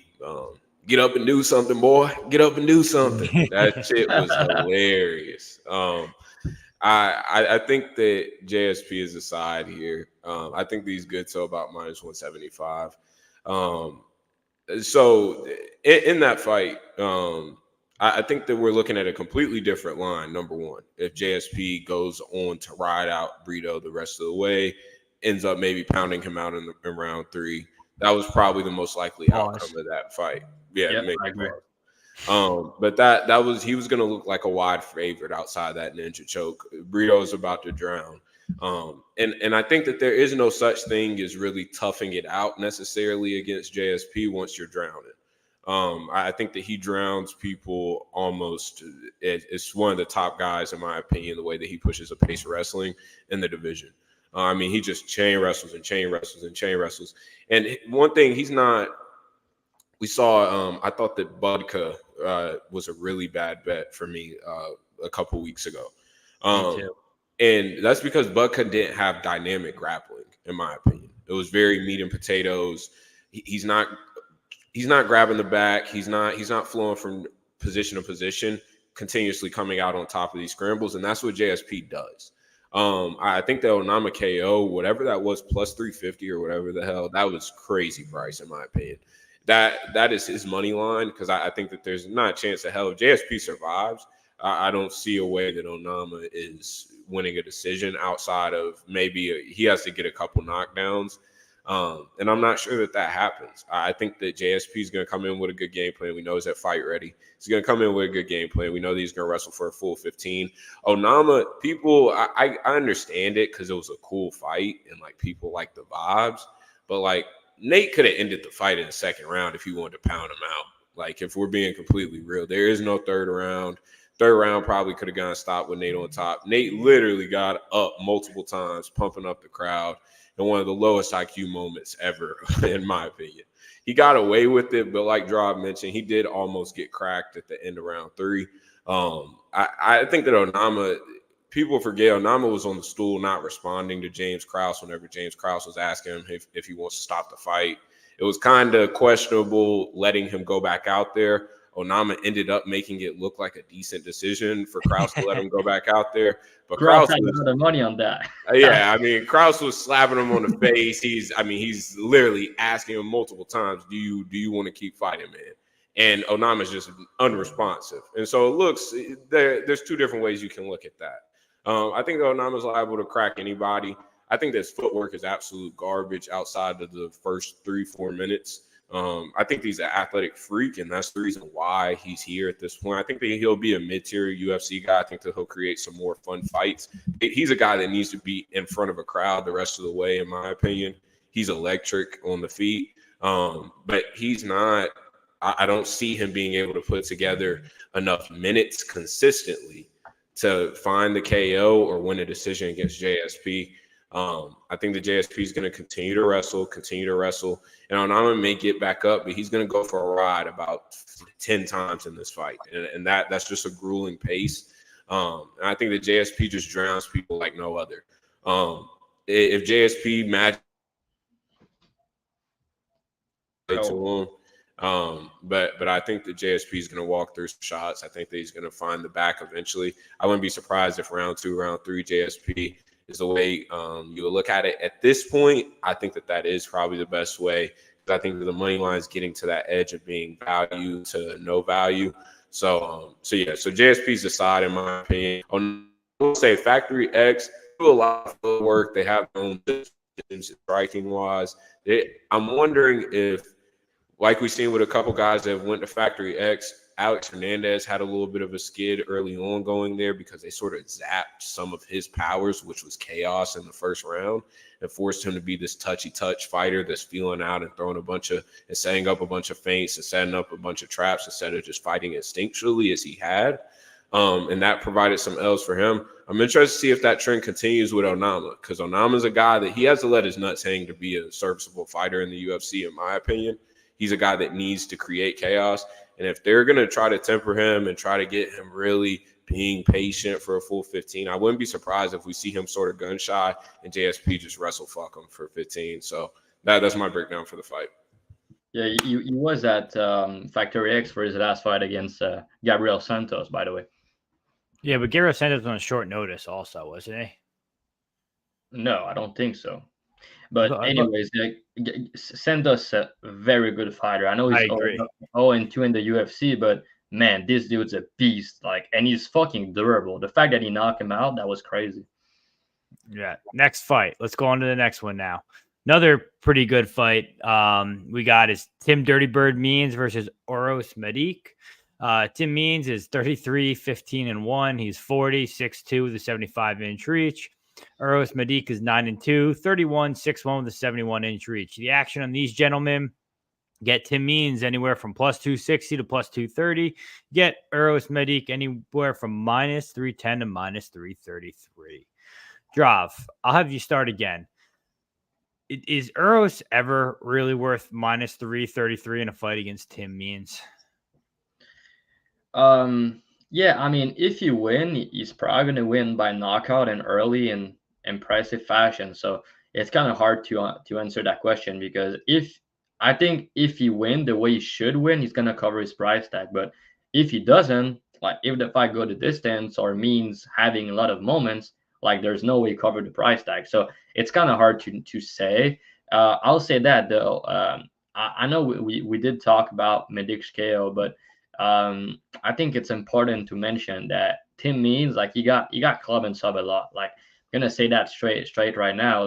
get up and do something, boy. Get up and do something. That shit was hilarious. I think that JSP is a side here. I think he's good till about -175. So in that fight, I think that we're looking at a completely different line, number one. If JSP goes on to ride out Brito the rest of the way, ends up maybe pounding him out in round 3. That was probably the most likely outcome of that fight. Yeah, I agree. But that was, he was going to look like a wide favorite outside that ninja choke. Brito is about to drown. And I think that there is no such thing as really toughing it out necessarily against JSP once you're drowning. I think that he drowns people almost. It's one of the top guys, in my opinion, the way that he pushes a pace wrestling in the division. I mean, he just chain wrestles. And one thing he's not, we saw, I thought that Budka was a really bad bet for me a couple weeks ago. And that's because Budka didn't have dynamic grappling, in my opinion. It was very meat and potatoes. He's not grabbing the back. He's not flowing from position to position, continuously coming out on top of these scrambles. And that's what JSP does. I think the Onama KO, whatever that was, plus 350 or whatever the hell, that was crazy price in my opinion. That is his money line, because I think that there's not a chance of hell if JSP survives. I don't see a way that Onama is winning a decision outside of maybe he has to get a couple knockdowns. And I'm not sure that happens. I think that JSP is going to come in with a good game plan. We know he's at fight ready. He's going to come in with a good game plan. We know that he's going to wrestle for a full 15. Onama, people, I understand it because it was a cool fight and like people like the vibes. But like Nate could have ended the fight in the second round if he wanted to pound him out. Like if we're being completely real, there is no third round. Third round probably could have gotten stopped with Nate on top. Nate literally got up multiple times, pumping up the crowd in one of the lowest IQ moments ever, in my opinion. He got away with it, but like Drav mentioned, he did almost get cracked at the end of round 3. I think that Onama, people forget Onama was on the stool not responding to James Krause whenever James Krause was asking him if he wants to stop the fight. It was kind of questionable letting him go back out there. Onama ended up making it look like a decent decision for Krause to let him go back out there. But Krause had a lot of money on that. Yeah, I mean, Krause was slapping him on the face. He's literally asking him multiple times, do you want to keep fighting, man? And Onama's just unresponsive. And so it looks, there's two different ways you can look at that. I think that Onama's liable to crack anybody. I think that his footwork is absolute garbage outside of the first 3-4 minutes. I think he's an athletic freak, and that's the reason why he's here at this point. I think that he'll be a mid-tier UFC guy. I think that he'll create some more fun fights. He's a guy that needs to be in front of a crowd the rest of the way, in my opinion. He's electric on the feet, but he's not – I don't see him being able to put together enough minutes consistently to find the KO or win a decision against JSP. I think the JSP is going to continue to wrestle, and Onama may get back up, but he's going to go for a ride about 10 times in this fight, and that's just a grueling pace. And I think the JSP just drowns people like no other. If JSP matches to him, but I think the JSP is going to walk through some shots. I think that he's going to find the back eventually. I wouldn't be surprised if round 2, round 3 JSP is the way you look at it. At this point, I think that is probably the best way. I think that the money line is getting to that edge of being value to no value. So JSP's the side, in my opinion. I will say Factory X do a lot of work. They have their own systems striking-wise. I'm wondering if, like we've seen with a couple guys that went to Factory X, Alex Hernandez had a little bit of a skid early on going there because they sort of zapped some of his powers, which was chaos in the first round, and forced him to be this touchy-touch fighter that's feeling out and throwing and setting up a bunch of feints and setting up a bunch of traps instead of just fighting instinctually as he had. And that provided some L's for him. I'm interested to see if that trend continues with Onama, because Onama's a guy that he has to let his nuts hang to be a serviceable fighter in the UFC, in my opinion. He's a guy that needs to create chaos. And if they're going to try to temper him and try to get him really being patient for a full 15, I wouldn't be surprised if we see him sort of gun shy and JSP just wrestle fuck him for 15. So that's my breakdown for the fight. Yeah, he was at Factory X for his last fight against Gabriel Santos, by the way. Yeah, but Gabriel Santos was on short notice also, wasn't he? No, I don't think so. But anyways, Santos a very good fighter. I know he's 0-2 in the UFC, but man, this dude's a beast. And he's fucking durable. The fact that he knocked him out, that was crazy. Yeah. Next fight. Let's go on to the next one now. Another pretty good fight we got is Tim Dirty Bird Means versus Oros Medik. Tim Means is 33, 15-1. He's 40, 6'2" with a 75-inch reach. Oros Medik is 9-2, 31, 6'1" with a 71-inch reach. The action on these gentlemen: get Tim Means anywhere from plus 260 to plus 230. Get Oros Medik anywhere from minus 310 to minus 333. Drav, I'll have you start again. Is Oros ever really worth minus 333 in a fight against Tim Means? Yeah, I mean, if you win, he's probably going to win by knockout and early in impressive fashion. So it's kind of hard to answer that question, because I think if he win the way he should win, he's going to cover his price tag. But if he doesn't, if the fight go to distance or Means having a lot of moments, Like there's no way he covered the price tag. So it's kind of hard to say. I'll say that though. I know we did talk about Medic's KO, but I think it's important to mention that Tim Means, like, he got club and sub a lot. Like, I'm gonna say that straight right now.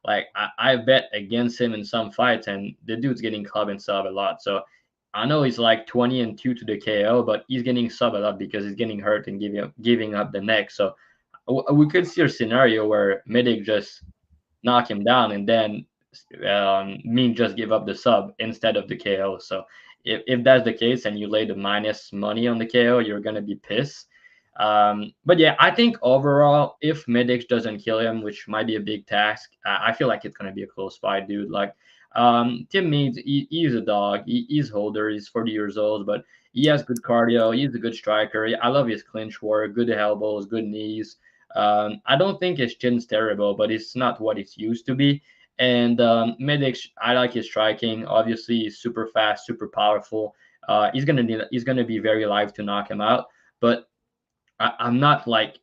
Like I bet against him in some fights, and the dude's getting club and sub a lot. So I know he's like 20-2 to the KO, but he's getting sub a lot because he's getting hurt and giving up the neck. So we could see a scenario where Medic just knock him down and then Mean just give up the sub instead of the KO. So if that's the case and you lay the minus money on the KO, you're gonna be pissed. But yeah, I think overall, if Medix doesn't kill him, which might be a big task, I feel like it's gonna be a close fight, dude. Like Tim Means, he's a dog. He's older. He's 40 years old, but he has good cardio. He's a good striker. I love his clinch work, good elbows, good knees. I don't think his chin's terrible, but it's not what it's used to be. And Medix, I like his striking. Obviously, he's super fast, super powerful. He's gonna be very live to knock him out. But I'm not like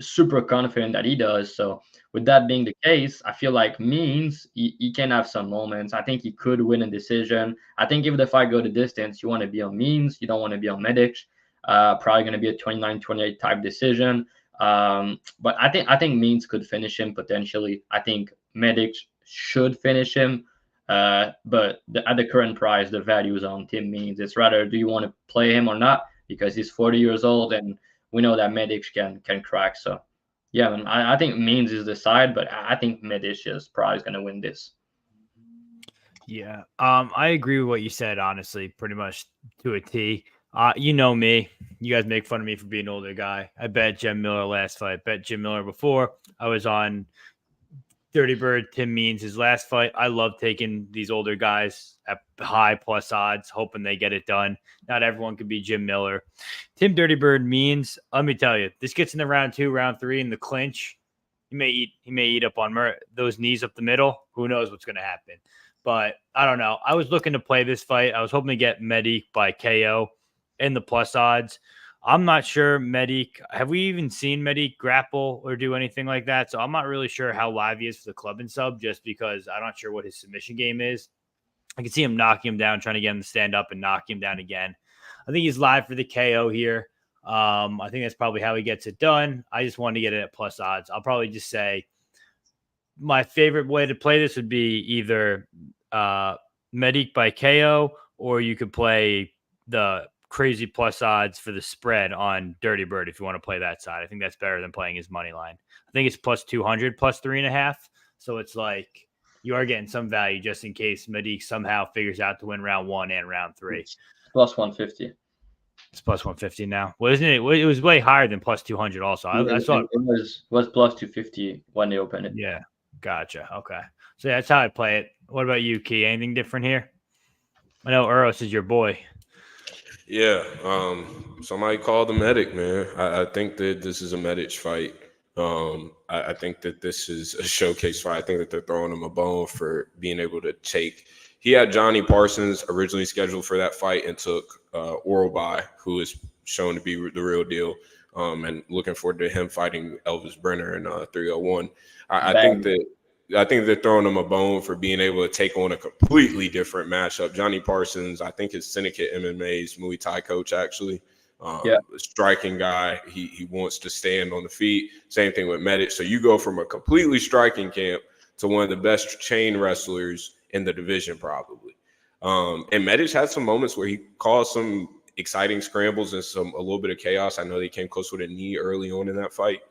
super confident that he does. So with that being the case, I feel like Means, he can have some moments. I think he could win a decision. I think if the fight go the distance, you want to be on Means. You don't want to be on Medix. Probably going to be a 29-28 type decision. But I think Means could finish him potentially. I think Medix should finish him. But at the current price, the value is on Tim Means. It's rather, do you want to play him or not? Because he's 40 years old and we know that Medix can crack. So, yeah, man, I think Means is the side, but I think Medix is probably going to win this. Yeah, I agree with what you said, honestly, pretty much to a T. You know me. You guys make fun of me for being an older guy. I bet Jim Miller last fight. I bet Jim Miller before. I was on Dirty Bird, Tim Means, his last fight. I love taking these older guys at high plus odds, hoping they get it done. Not everyone can be Jim Miller. Tim Dirty Bird Means, let me tell you, this gets in the round 2, round 3 in the clinch. He may eat up on those knees up the middle. Who knows what's going to happen? But I don't know. I was looking to play this fight. I was hoping to get Medic by KO in the plus odds. I'm not sure Medic. Have we even seen Medic grapple or do anything like that? So I'm not really sure how live he is for the club and sub, just because I'm not sure what his submission game is. I can see him knocking him down, trying to get him to stand up and knock him down again. I think he's live for the KO here. I think that's probably how he gets it done. I just wanted to get it at plus odds. I'll probably just say my favorite way to play this would be either Medic by KO, or you could play the crazy plus odds for the spread on Dirty Bird if you want to play that side. I think that's better than playing his money line. I think it's plus 200, plus 3.5. So it's like you are getting some value just in case Medic somehow figures out to win round 1 and round 3. It's plus 150. It's plus 150 now. Well, isn't it? It was way higher than plus 200 also. I saw it was plus 250 when they opened it. Yeah. Gotcha. Okay. So that's how I play it. What about you, Key? Anything different here? I know Eros is your boy. Yeah. Somebody called the Medic, man. I think that this is a Medic fight. I think that this is a showcase fight. I think that they're throwing him a bone for being able to take. He had Johnny Parsons originally scheduled for that fight and took Oralby, who is shown to be the real deal. And looking forward to him fighting Elvis Brenner in 301. I think they're throwing him a bone for being able to take on a completely different matchup. Johnny Parsons, I think his Syndicate MMA's Muay Thai coach, actually. Striking guy. He wants to stand on the feet. Same thing with Medic. So you go from a completely striking camp to one of the best chain wrestlers in the division, probably. And Medic had some moments where he caused some exciting scrambles and a little bit of chaos. I know they came close with a knee early on in that fight.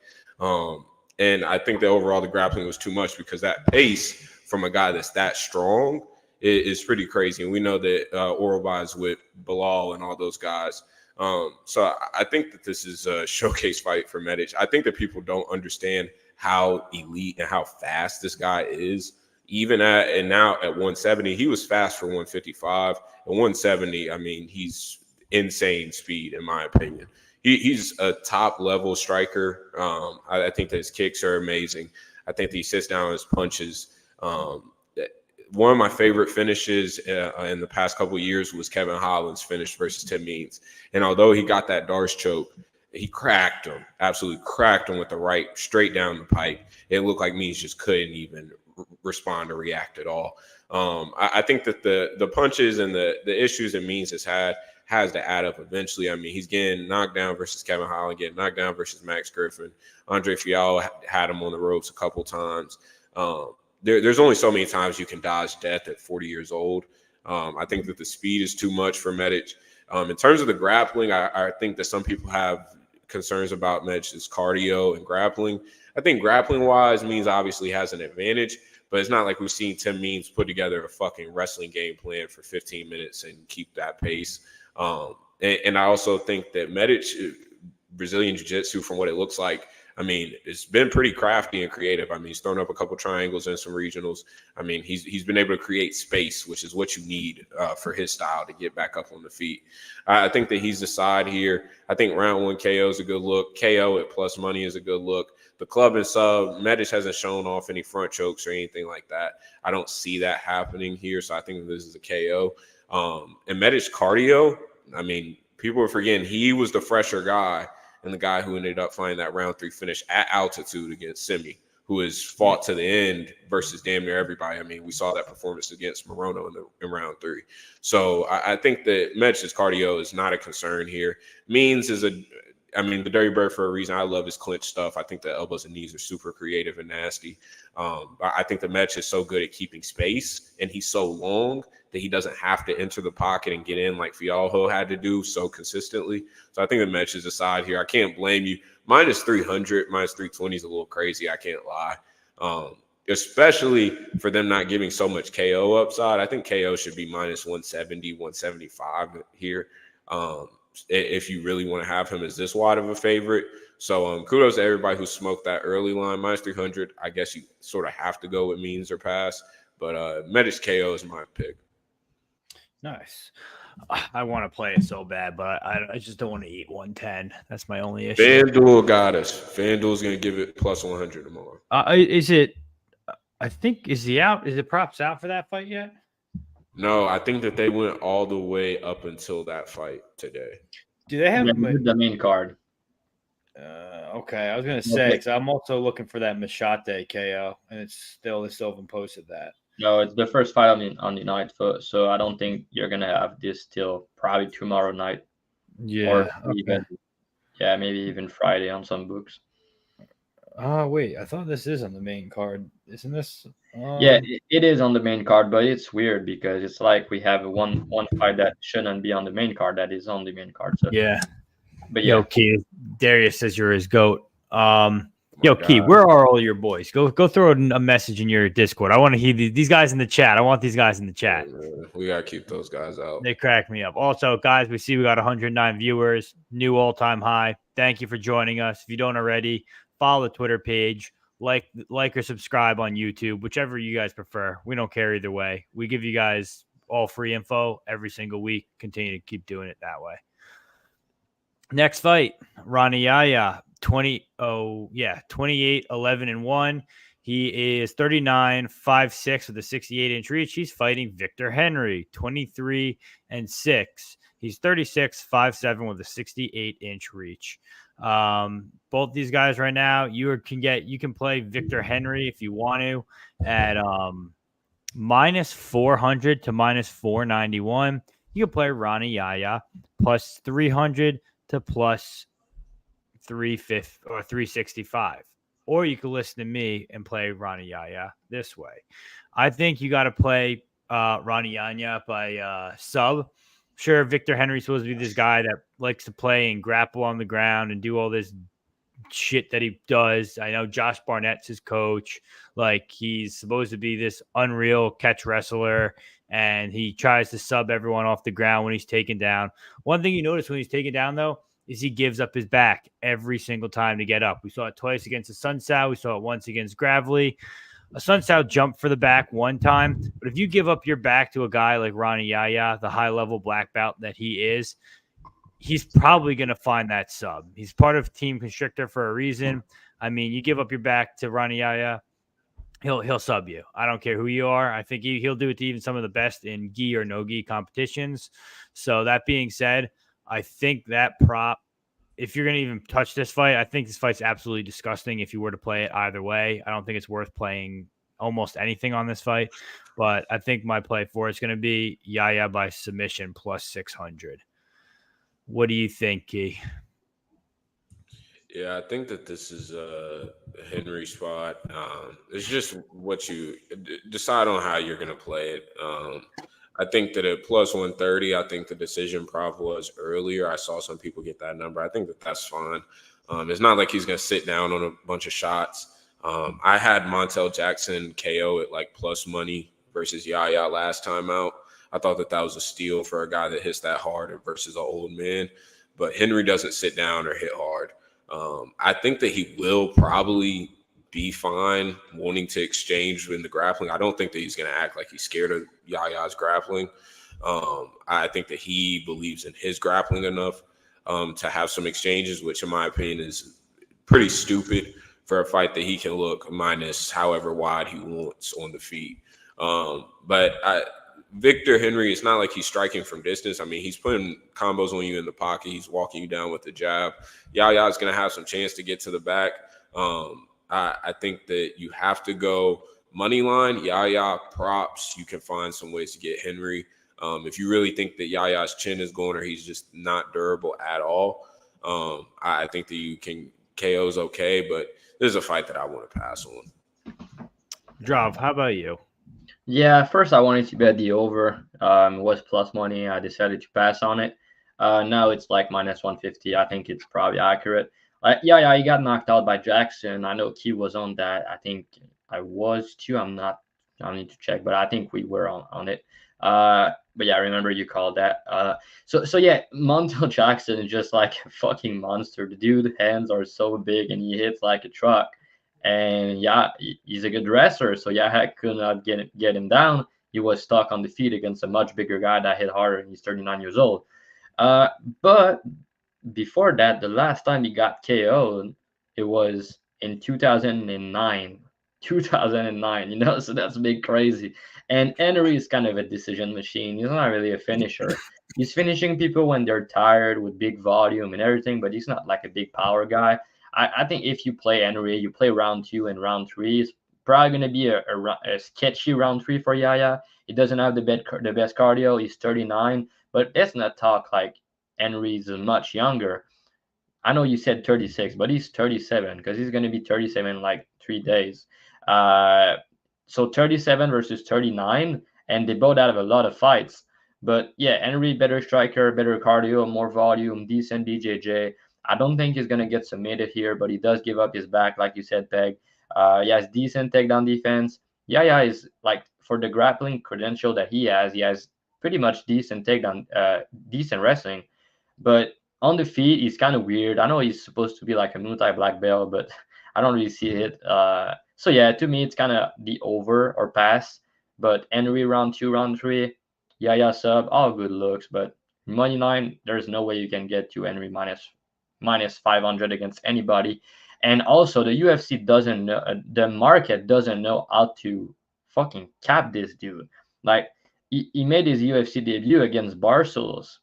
And I think that overall the grappling was too much because that pace from a guy that's that strong is pretty crazy. And we know that Oralby is with Bilal and all those guys. So I think that this is a showcase fight for Medic. I think that people don't understand how elite and how fast this guy is. Even now at 170, he was fast for 155. At 170, I mean, he's insane speed, in my opinion. He's a top-level striker. I think that his kicks are amazing. I think that he sits down on his punches. One of my favorite finishes in the past couple of years was Kevin Holland's finish versus Tim Means. And although he got that Darce choke, He cracked him, absolutely cracked him with the right straight down the pipe. It looked like Means just couldn't even respond or react at all. I think that the punches and the issues that Means has to add up eventually. I mean, he's getting knocked down versus Kevin Holland, getting knocked down versus Max Griffin. Andre Fialho had him on the ropes a couple times. There's only so many times you can dodge death at 40 years old. I think that the speed is too much for Medic. In terms of the grappling, I think that some people have concerns about Medic's cardio and grappling. I think grappling-wise, Means obviously has an advantage, but it's not like we've seen Tim Means put together a fucking wrestling game plan for 15 minutes and keep that pace. And I also think that Medic, Brazilian Jiu-Jitsu, from what it looks like, I mean, it's been pretty crafty and creative. I mean, he's thrown up a couple triangles and some regionals. I mean, he's been able to create space, which is what you need for his style to get back up on the feet. I think that he's the side here. I think round 1 KO is a good look. KO at plus money is a good look. The club and sub, Medic hasn't shown off any front chokes or anything like that. I don't see that happening here, so I think this is a KO. And Medic's cardio, I mean, people are forgetting he was the fresher guy and the guy who ended up finding that round 3 finish at altitude against Simi, who has fought to the end versus damn near everybody. I mean, we saw that performance against Morono in round 3. So I think that Medic's cardio is not a concern here. Means is the Dirty Bird for a reason. I love his clinch stuff. I think the elbows and knees are super creative and nasty. I think the Medic is so good at keeping space, and he's so long that he doesn't have to enter the pocket and get in like Fialho had to do so consistently. So I think the Medic is a side here. I can't blame you. Minus 300, minus 320 is a little crazy. I can't lie. Especially for them not giving so much KO upside. I think KO should be minus 170, 175 here. If you really want to have him as this wide of a favorite. So kudos to everybody who smoked that early line. Minus 300, I guess you sort of have to go with Means or pass. But Medic's KO is my pick. Nice. I want to play it so bad, but I just don't want to eat 110. That's my only issue. FanDuel got us. FanDuel's going to give it plus 100 tomorrow. Is it – I think – is he out? Is the props out for that fight yet? No, I think that they went all the way up until that fight today. Do they have the main card? Okay, I was gonna say because I'm also looking for that Maheshate KO, and they still haven't posted that. No, it's the first fight on the night, so I don't think you're gonna have this till probably tomorrow night. Yeah, or even maybe even Friday on some books. Oh, wait, I thought this is on the main card. Isn't this? Yeah, it is on the main card, but it's weird because it's like we have one fight that shouldn't be on the main card that is on the main card. So yeah. But yeah. Yo, Key, Darius says you're his GOAT. Yo, Key, where are all your boys? Go throw a message in your Discord. I want to hear these guys in the chat. I want these guys in the chat. We got to keep those guys out. They crack me up. Also, guys, we got 109 viewers, new all-time high. Thank you for joining us. If you don't already, follow the Twitter page, like or subscribe on YouTube, whichever you guys prefer. We don't care either way. We give you guys all free info every single week. Continue to keep doing it that way. Next fight, Ronnie Yahya, 28, 11-1. He is 39-5'6" with a 68-inch reach. He's fighting Victor Henry, 23-6. He's 36-5'7" with a 68-inch reach. Both these guys right now, you can play Victor Henry if you want to at minus 400 to minus 491. You can play Ronnie Yahya plus 300 to plus 350 or 365. Or you can listen to me and play Ronnie Yahya this way. I think you got to play Ronnie Yahya by sub. Sure, Victor Henry's supposed to be this guy that likes to play and grapple on the ground and do all this shit that he does. I know Josh Barnett's his coach. Like, he's supposed to be this unreal catch wrestler, and he tries to sub everyone off the ground when he's taken down. One thing you notice when he's taken down, though, is he gives up his back every single time to get up. We saw it twice against the Sun Sao. We saw it once against Gravely. A Sun Sao jumped for the back one time, but if you give up your back to a guy like Ronnie Yahya, the high-level black belt that he is, he's probably going to find that sub. He's part of Team Constrictor for a reason. I mean, you give up your back to Ronnie Yahya, he'll sub you. I don't care who you are. I think he'll do it to even some of the best in gi or no gi competitions. So that being said, I think that prop if you're going to even touch this fight, I think this fight's absolutely disgusting if you were to play it either way. I don't think it's worth playing almost anything on this fight, but I think my play for it's going to be Yahya by submission plus 600. What do you think, Key? Yeah, I think that this is a Henry spot. It's just what you decide on how you're going to play it. I think that at plus 130, I think the decision prop was earlier. I saw some people get that number. I think that that's fine. It's not like he's going to sit down on a bunch of shots. I had Montel Jackson KO at like plus money versus Yahya last time out. I thought that was a steal for a guy that hits that hard versus an old man. But Henry doesn't sit down or hit hard. I think that he will probably be fine wanting to exchange in the grappling. I don't think that he's going to act like he's scared of Yahya's grappling. I think that he believes in his grappling enough to have some exchanges, which in my opinion is pretty stupid for a fight that he can look minus however wide he wants on the feet. Victor Henry, it's not like he's striking from distance. I mean, he's putting combos on you in the pocket. He's walking you down with the jab. Yahya is going to have some chance to get to the back. I think that you have to go money line, Yahya, props. You can find some ways to get Henry. If you really think that Yahya's chin is going or he's just not durable at all, I think that you can KO's okay, but this is a fight that I want to pass on. Drav, how about you? Yeah, first I wanted to bet the over. It was plus money. I decided to pass on it. Now it's like minus 150. I think it's probably accurate. Yeah, he got knocked out by Jackson. I know Key was on that. I think I was too. I need to check, but I think we were on it. But yeah, I remember you called that. So yeah, Montel Jackson is just like a fucking monster. The dude's hands are so big and he hits like a truck. And yeah, he's a good wrestler. So Yahya could not get him down. He was stuck on the feet against a much bigger guy that hit harder, and he's 39 years old. But before that, the last time he got KO'd, it was in 2009. 2009, so that's a bit crazy. And Henry is kind of a decision machine. He's not really a finisher. He's finishing people when they're tired with big volume and everything, but he's not like a big power guy. I think if you play Henry, you play round 2 and round 3, it's probably going to be a sketchy round 3 for Yahya. He doesn't have the best cardio. He's 39, but let's not talk like Henry's much younger. I know you said 36, but he's 37 because he's going to be 37 in like 3 days. So 37 versus 39, and they both have a lot of fights. But yeah, Henry, better striker, better cardio, more volume, decent BJJ. I don't think he's going to get submitted here, but he does give up his back, like you said, Peg. He has decent takedown defense. Yahya is, like, for the grappling credential that he has pretty much decent takedown, decent wrestling. But on the feet, he's kind of weird. I know he's supposed to be like a multi-black belt, but I don't really see it. So yeah, to me, it's kind of the over or pass. But Henry round 2, round 3, Yahya sub, all good looks. But money line, there's no way you can get to Henry minus 500 against anybody. And also the UFC doesn't know, the market doesn't know how to fucking cap this dude. Like he made his UFC debut against Barcelos.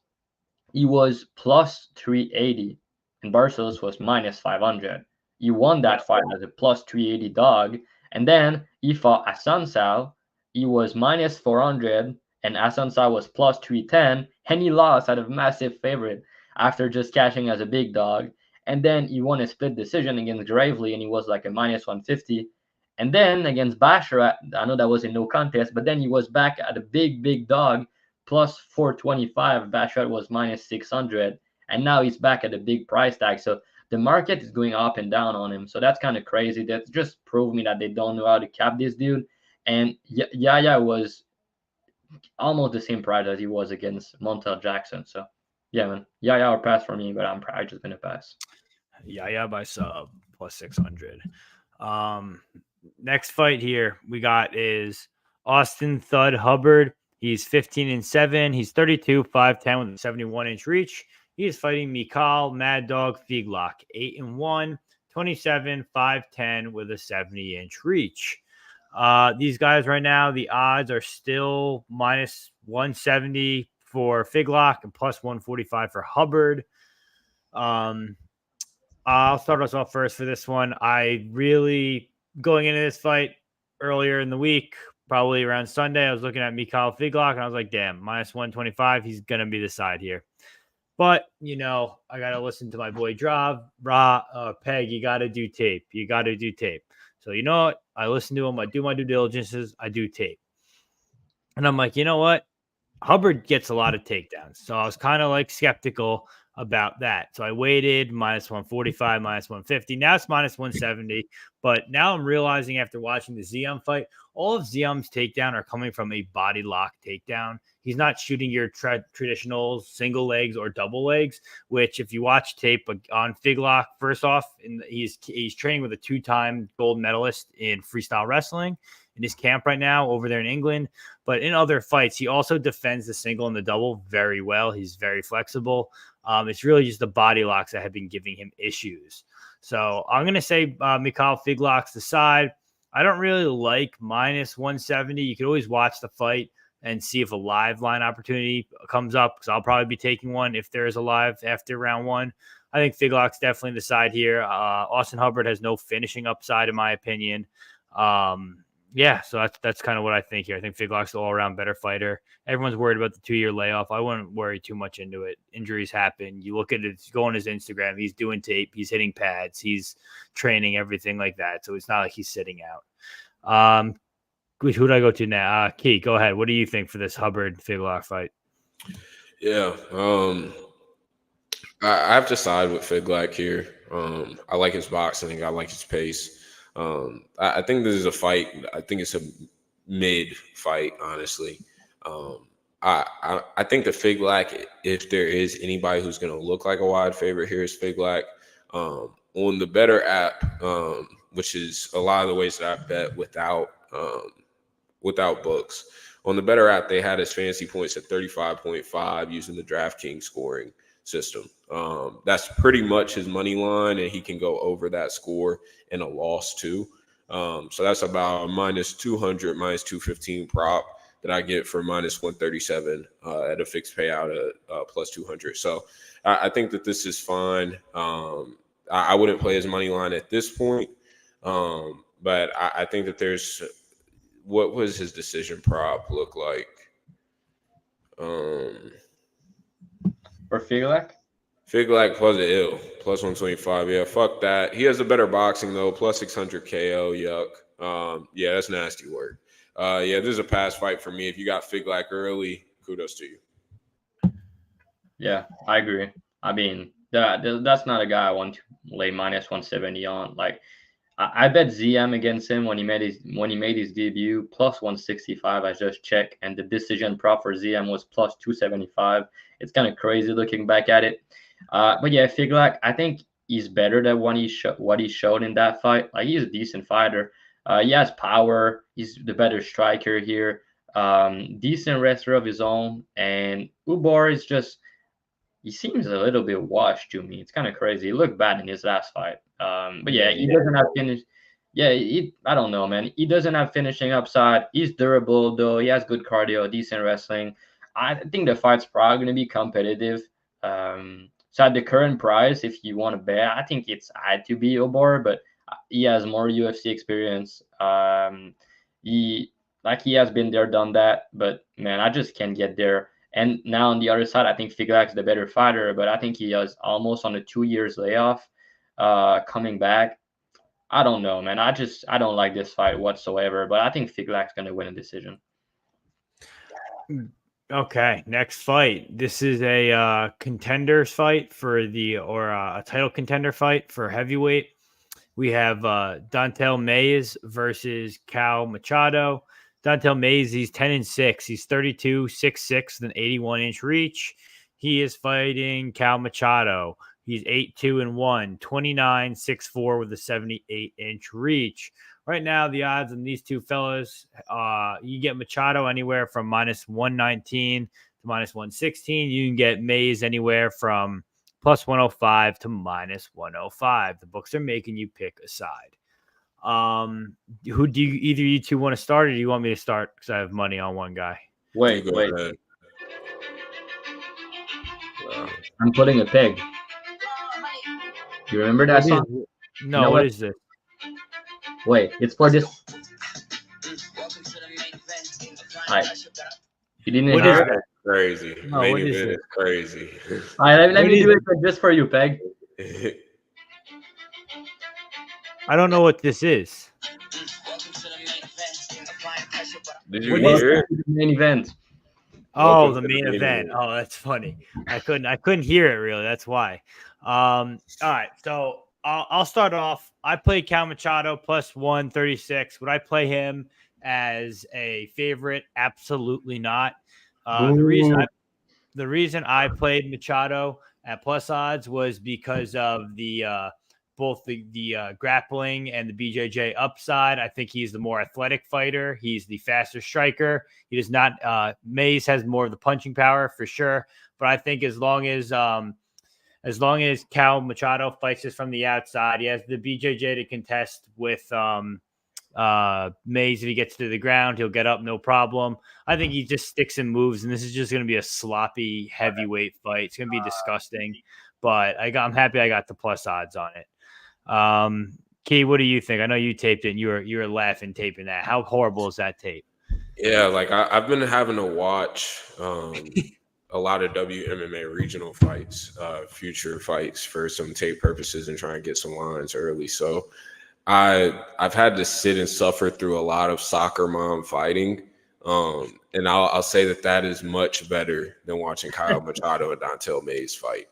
He was plus 380 and Barcelos was minus 500. He won that fight as a plus 380 dog. And then he fought Assunção. He was minus 400 and Assunção was plus 310 and he lost at a massive favorite after just cashing as a big dog. And then he won a split decision against Dravhy and he was like a minus 150. And then against Basharat, I know that was a no contest, but then he was back at a big dog, plus 425. Basharat was minus 600. And now he's back at a big price tag. So the market is going up and down on him. So that's kind of crazy. That just proved me that they don't know how to cap this dude. And Yahya was almost the same price as he was against Montel Jackson. So yeah, man. Yahya or pass for me, but I'm probably just gonna pass. Yahya by sub plus 600. Next fight here we got is Austin Thud Hubbard. He's 15-7. He's 32, 5'10 with a 71-inch reach. He is fighting Mikhail Mad Dog Figlak, 8-1, 27, 5'10 with a 70-inch reach. These guys right now, the odds are still minus 170 for Figlak and plus 145 for Hubbard. I'll start us off first for this one. I really, going into this fight earlier in the week, probably around Sunday, I was looking at Mikhail Figlak, and I was like, damn, minus 125, he's going to be the side here. But, I got to listen to my boy Peg, you got to do tape. You got to do tape. So, you know what? I listen to him. I do my due diligences. I do tape. And I'm like, you know what? Hubbard gets a lot of takedowns. So I was kind of like skeptical about that. So I waited minus 145, minus 150. Now it's minus 170. But now I'm realizing after watching the Ziam fight, all of Ziam's takedown are coming from a body lock takedown. He's not shooting your traditional single legs or double legs, which if you watch tape on Figlak, first off, he's training with a 2-time gold medalist in freestyle wrestling in his camp right now over there in England. But in other fights, he also defends the single and the double very well. He's very flexible. It's really just the body locks that have been giving him issues. So I'm going to say Mikhail Figlak's the side. I don't really like minus 170. You could always watch the fight and see if a live line opportunity comes up, because I'll probably be taking one if there is a live after round one. I think Figlak's definitely the side here. Austin Hubbard has no finishing upside, in my opinion. So that's kind of what I think here. I think Figlak's the all-around better fighter. Everyone's worried about the 2-year layoff. I wouldn't worry too much into it. Injuries happen. You look at it, go on his Instagram. He's doing tape. He's hitting pads. He's training, everything like that. So it's not like he's sitting out. Who do I go to now? Key, go ahead. What do you think for this Hubbard-Figlak fight? Yeah, I have to side with Figlak here. I like his boxing. I like his pace. I think this is a fight. I think it's a mid fight, honestly. I think the Figlak, if there is anybody who's going to look like a wide favorite here, is Figlak. On the Better app, which is a lot of the ways that I bet without books. On the Better app, they had his fantasy points at 35.5 using the DraftKings scoring system. That's pretty much his money line, and he can go over that score in a loss too. So that's about a minus 200, minus 215 prop that I get for minus 137 at a fixed payout at plus 200. So I think that this is fine. I wouldn't play his money line at this point, but I think that there's – what was his decision prop look like? For Figlak? Figlak plus ill, plus 125. Yeah, fuck that. He has a better boxing, though, plus 600 KO. Yuck. Yeah, that's nasty work. Yeah, this is a pass fight for me. If you got Figlak early, kudos to you. Yeah, I agree. I mean, that's not a guy I want to lay minus 170 on. Like, I bet ZM against him when he made his debut, plus 165. I just checked, and the decision prop for ZM was plus 275. It's kind of crazy looking back at it. But yeah, Figlak, I think he's better than what he showed in that fight. Like, he's a decent fighter. He has power. He's the better striker here. Decent wrestler of his own. And Hubbard is just, he seems a little bit washed to me. It's kind of crazy. He looked bad in his last fight. But yeah, he doesn't have finish. Yeah, I don't know, man. He doesn't have finishing upside. He's durable, though. He has good cardio, decent wrestling. I think the fight's probably going to be competitive. So at the current price, if you want to bet, I think it's had to be Hubbard, but he has more UFC experience. He has been there, done that. But man, I just can't get there. And now on the other side, I think Figlak's the better fighter, but I think he is almost on a 2 years layoff. Coming back, I don't know, man. I don't like this fight whatsoever, but I think Figlak's going to win a decision. Okay, next fight. This is a contenders fight a title contender fight for heavyweight. We have Dontel Mays versus Cal Machado. Dontel Mays, he's 10-6. He's 32, 6'6", with an 81-inch reach. He is fighting Cal Machado. He's 8-2-1, 29, 6'4", with a 78-inch reach. Right now, the odds on these two fellas, you get Machado anywhere from minus 119 to minus 116. You can get Mays anywhere from plus 105 to minus 105. The books are making you pick a side. Who do you, either you two want to start, or do you want me to start? Because I have money on one guy. Wait. I'm putting a peg. You remember that song? No, You know what is this? Wait, it's for this. Alright. You didn't What hear is it? that? Crazy. No, Main what is event it? is crazy. Alright, let What me is do it just for you, Peg. I don't know what this is. Did you What is hear it? Welcome to the main event. Oh, Welcome the to main event. Oh, that's funny. I couldn't hear it really. That's why. All right. So I'll start off. I played Cal Machado plus 136. Would I play him as a favorite? Absolutely not. The reason I played Machado at plus odds was because of the both the grappling and the BJJ upside. I think he's the more athletic fighter. He's the faster striker. He does not. Mays has more of the punching power for sure. But I think as long as Cal Machado fights us from the outside, he has the BJJ to contest with Mays. If he gets to the ground, he'll get up no problem. I think he just sticks and moves, and this is just going to be a sloppy heavyweight fight. It's going to be disgusting, but I'm happy I got the plus odds on it. Key, what do you think? I know you taped it and you were laughing taping that. How horrible is that tape? Yeah, like I've been having to watch a lot of WMMA regional fights, future fights for some tape purposes and try and get some lines early. So I've had to sit and suffer through a lot of soccer mom fighting. And I'll say that is much better than watching Kyle Machado and Dontel Mays fight.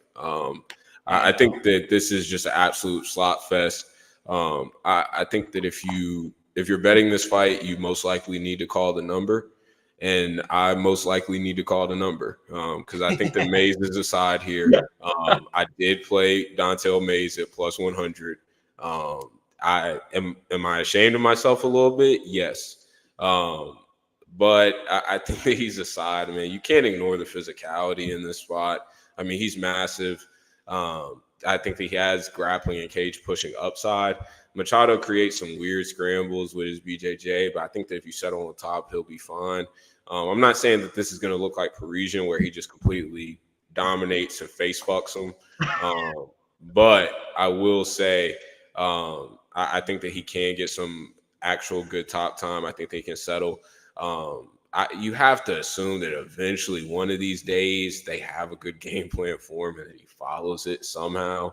I think that this is just an absolute slot fest. I think that if you're betting this fight, you most likely need to call the number, and I most likely need to call the number because I think that Mays is a side here. I did play Dontel Mays at plus 100. Am I ashamed of myself a little bit? Yes. But I think that he's a side, man. You can't ignore the physicality in this spot. I mean, he's massive. I think that he has grappling and cage pushing upside. Machado creates some weird scrambles with his BJJ, but I think that if you settle on top, he'll be fine. I'm not saying that this is going to look like Parisian where he just completely dominates and face fucks him. But I will say I think that he can get some actual good top time. I think they can settle. You have to assume that eventually one of these days they have a good game plan for him and he follows it somehow.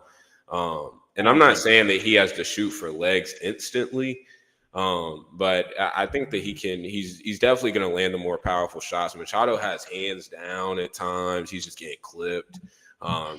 And I'm not saying that he has to shoot for legs instantly, but I think that he's definitely going to land the more powerful shots. Machado has hands down at times. He's just getting clipped.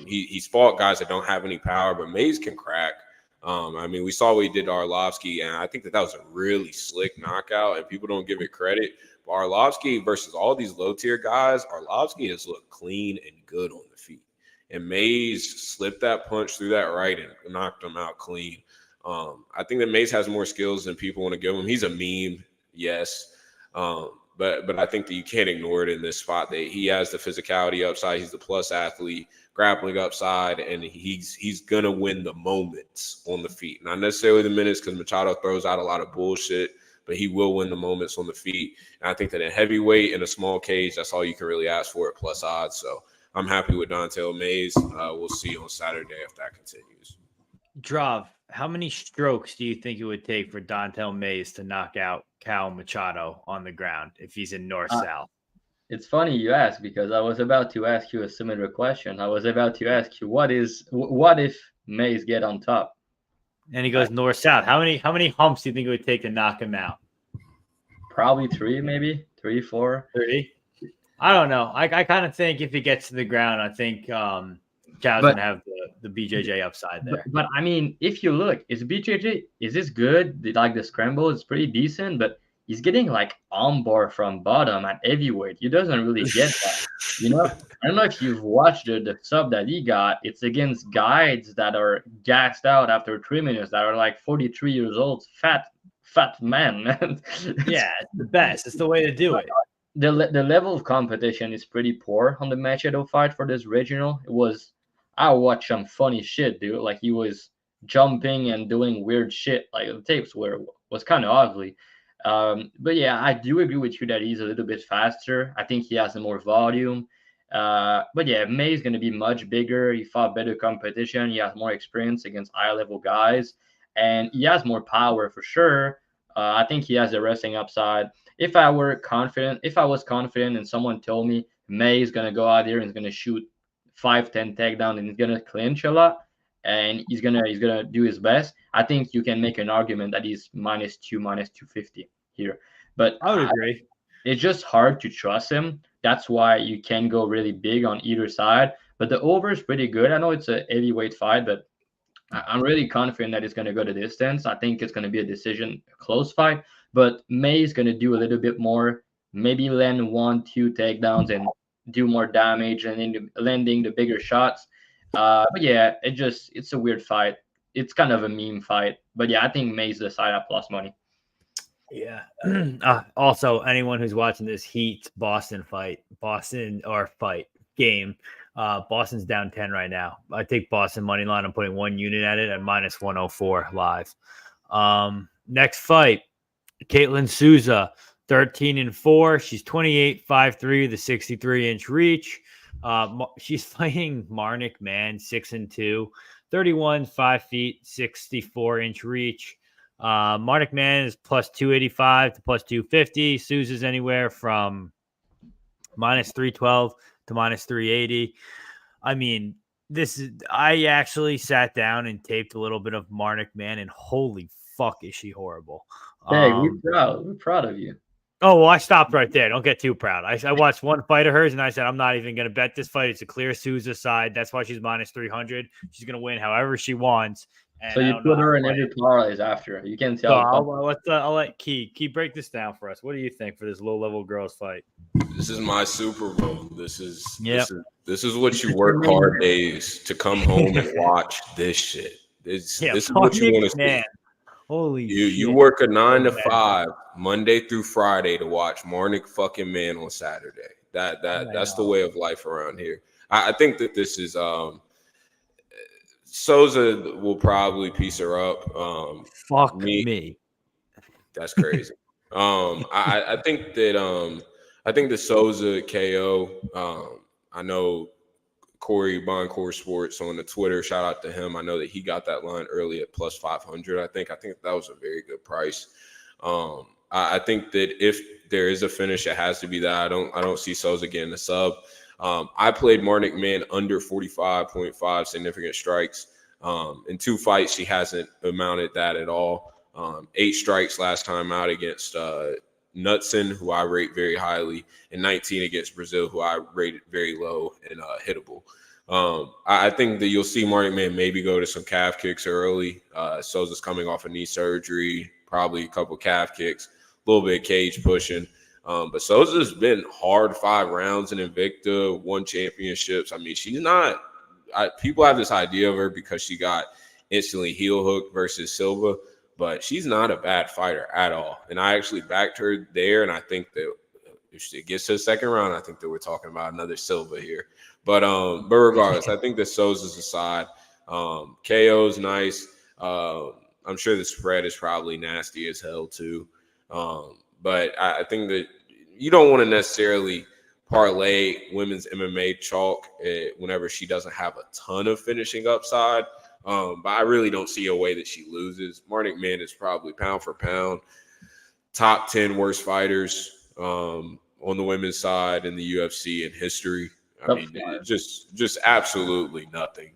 He's fought guys that don't have any power, but Mays can crack. I mean, we saw what he did to Arlovsky, and I think that was a really slick knockout, and people don't give it credit. But Arlovsky versus all these low-tier guys, Arlovsky has looked clean and good on the feet. And Mays slipped that punch through that right and knocked him out clean. I think that Mays has more skills than people want to give him. He's a meme, yes. But I think that you can't ignore it in this spot that he has the physicality upside. He's the plus athlete, grappling upside, and he's going to win the moments on the feet. Not necessarily the minutes because Machado throws out a lot of bullshit, but he will win the moments on the feet. And I think that in heavyweight in a small cage, that's all you can really ask for at plus odds. So I'm happy with Dontel Mays. We'll see on Saturday if that continues. Drav, how many strokes do you think it would take for Dontel Mays to knock out Cal Machado on the ground if he's in north-south? It's funny you ask because I was about to ask you a similar question. I was about to ask you what if Mays get on top? And he goes north-south. How many humps do you think it would take to knock him out? Probably 3, maybe 3, 4. 3? I don't know. I kind of think if he gets to the ground, I think Cal's going to have the BJJ upside there. But I mean, if you look, is this good? Like the scramble is pretty decent, but he's getting like armbar from bottom at heavyweight. He doesn't really get that. You know, I don't know if you've watched the sub that he got. It's against guides that are gassed out after 3 minutes that are like 43 years old, fat man. Yeah, it's the best. It's the way to do it. The level of competition is pretty poor on the Machado fight for this regional. I watched some funny shit, dude. Like he was jumping and doing weird shit. Like the tapes was kind of ugly. But yeah, I do agree with you that he's a little bit faster. I think he has more volume. But yeah, May is going to be much bigger. He fought better competition. He has more experience against high level guys, and he has more power for sure. I think he has the wrestling upside. If I was confident, and someone told me May is going to go out there and he's going to shoot 5-10 takedown and he's going to clinch a lot, and he's gonna do his best, I think you can make an argument that he's -2, -250 here. But I would agree. It's just hard to trust him. That's why you can go really big on either side. But the over is pretty good. I know it's a heavyweight fight, but I'm really confident that it's going to go the distance. I think it's going to be a close fight. But May is going to do a little bit more, maybe land 1-2 takedowns and do more damage and landing the bigger shots. But yeah, it's a weird fight. It's kind of a meme fight. But yeah, I think May's the side at plus money. Yeah. Also, anyone who's watching this Heat Boston game, Boston's down 10 right now. I take Boston money line. I'm putting one unit at it at -104 live. Next fight, Caitlin Souza, 13-4. She's 28-5'3", the 63-inch reach. She's fighting Marnik Mann, 6-2, 31, 5 feet, 64-inch reach. Marnik Mann is plus 285 to plus 250. Souza's anywhere from -312 to -380. I mean, I actually sat down and taped a little bit of Marnik Mann, and holy fuck, is she horrible. Hey, we're proud of you. Oh, well, I stopped right there. Don't get too proud. I watched one fight of hers, and I said, I'm not even going to bet this fight. It's a clear Souza side. That's why she's -300. She's going to win however she wants. And so you put her in every parlays after. You can tell. So I'll let Key break this down for us. What do you think for this low-level girls fight? This is my Super Bowl. This is what you work hard days to come home and watch this shit. This is what you want to see. Holy shit. You work a 9 to 5 Monday through Friday to watch Marnik fucking Mann on Saturday. That's the way of life around here. I think that this is Souza will probably piece her up. Fuck me. That's crazy. I think the Souza KO. I know Corey Boncourt Sports on the Twitter. Shout out to him. I know that he got that line early at plus 500. I think that was a very good price. I think that if there is a finish, it has to be that. I don't see Souza getting a sub. I played Marnik Mann under 45.5 significant strikes. In 2 fights, she hasn't amounted that at all. 8 strikes last time out against Knudsen, who I rate very highly, and 19 against Brazil, who I rated very low and hittable. I think that you'll see Marnik Mann maybe go to some calf kicks early. Souza's coming off a knee surgery, probably a couple calf kicks, a little bit of cage pushing. But Souza's been hard 5 rounds in Invicta, won championships. I mean, she's not – people have this idea of her because she got instantly heel hooked versus Silva, but she's not a bad fighter at all. And I actually backed her there, and I think that if she gets to the second round, I think that we're talking about another Silva here. But regardless, I think that Souza's aside. KO's nice. I'm sure the spread is probably nasty as hell too. But I think that you don't want to necessarily parlay women's MMA chalk whenever she doesn't have a ton of finishing upside. But I really don't see a way that she loses. Marnik Mann is probably pound for pound top 10 worst fighters on the women's side in the UFC in history. I mean, just absolutely nothing.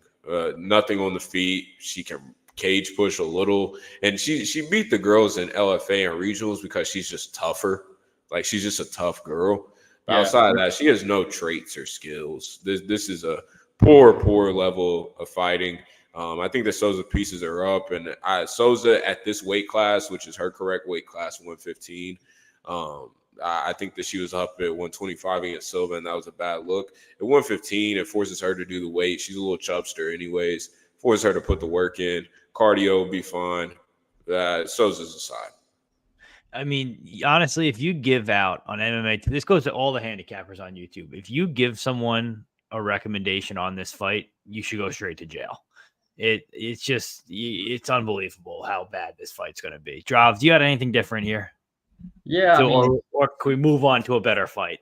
Nothing on the feet. She can cage push a little, and she beat the girls in LFA and regionals because she's just tougher. Like, she's just a tough girl. But outside of that, she has no traits or skills. This is a poor level of fighting. I think the Souza pieces are up, and Souza at this weight class, which is her correct weight class, 115. I think that she was up at 125 against Silva, and that was a bad look. At 115, it forces her to do the weight. She's a little chubster anyways. Forces her to put the work in. Cardio will be fine. Souza's aside. I mean, honestly, if you give out on MMA, this goes to all the handicappers on YouTube. If you give someone a recommendation on this fight, you should go straight to jail. It's unbelievable how bad this fight's going to be. Drav, do you got anything different here? Yeah, So, I mean, or can we move on to a better fight?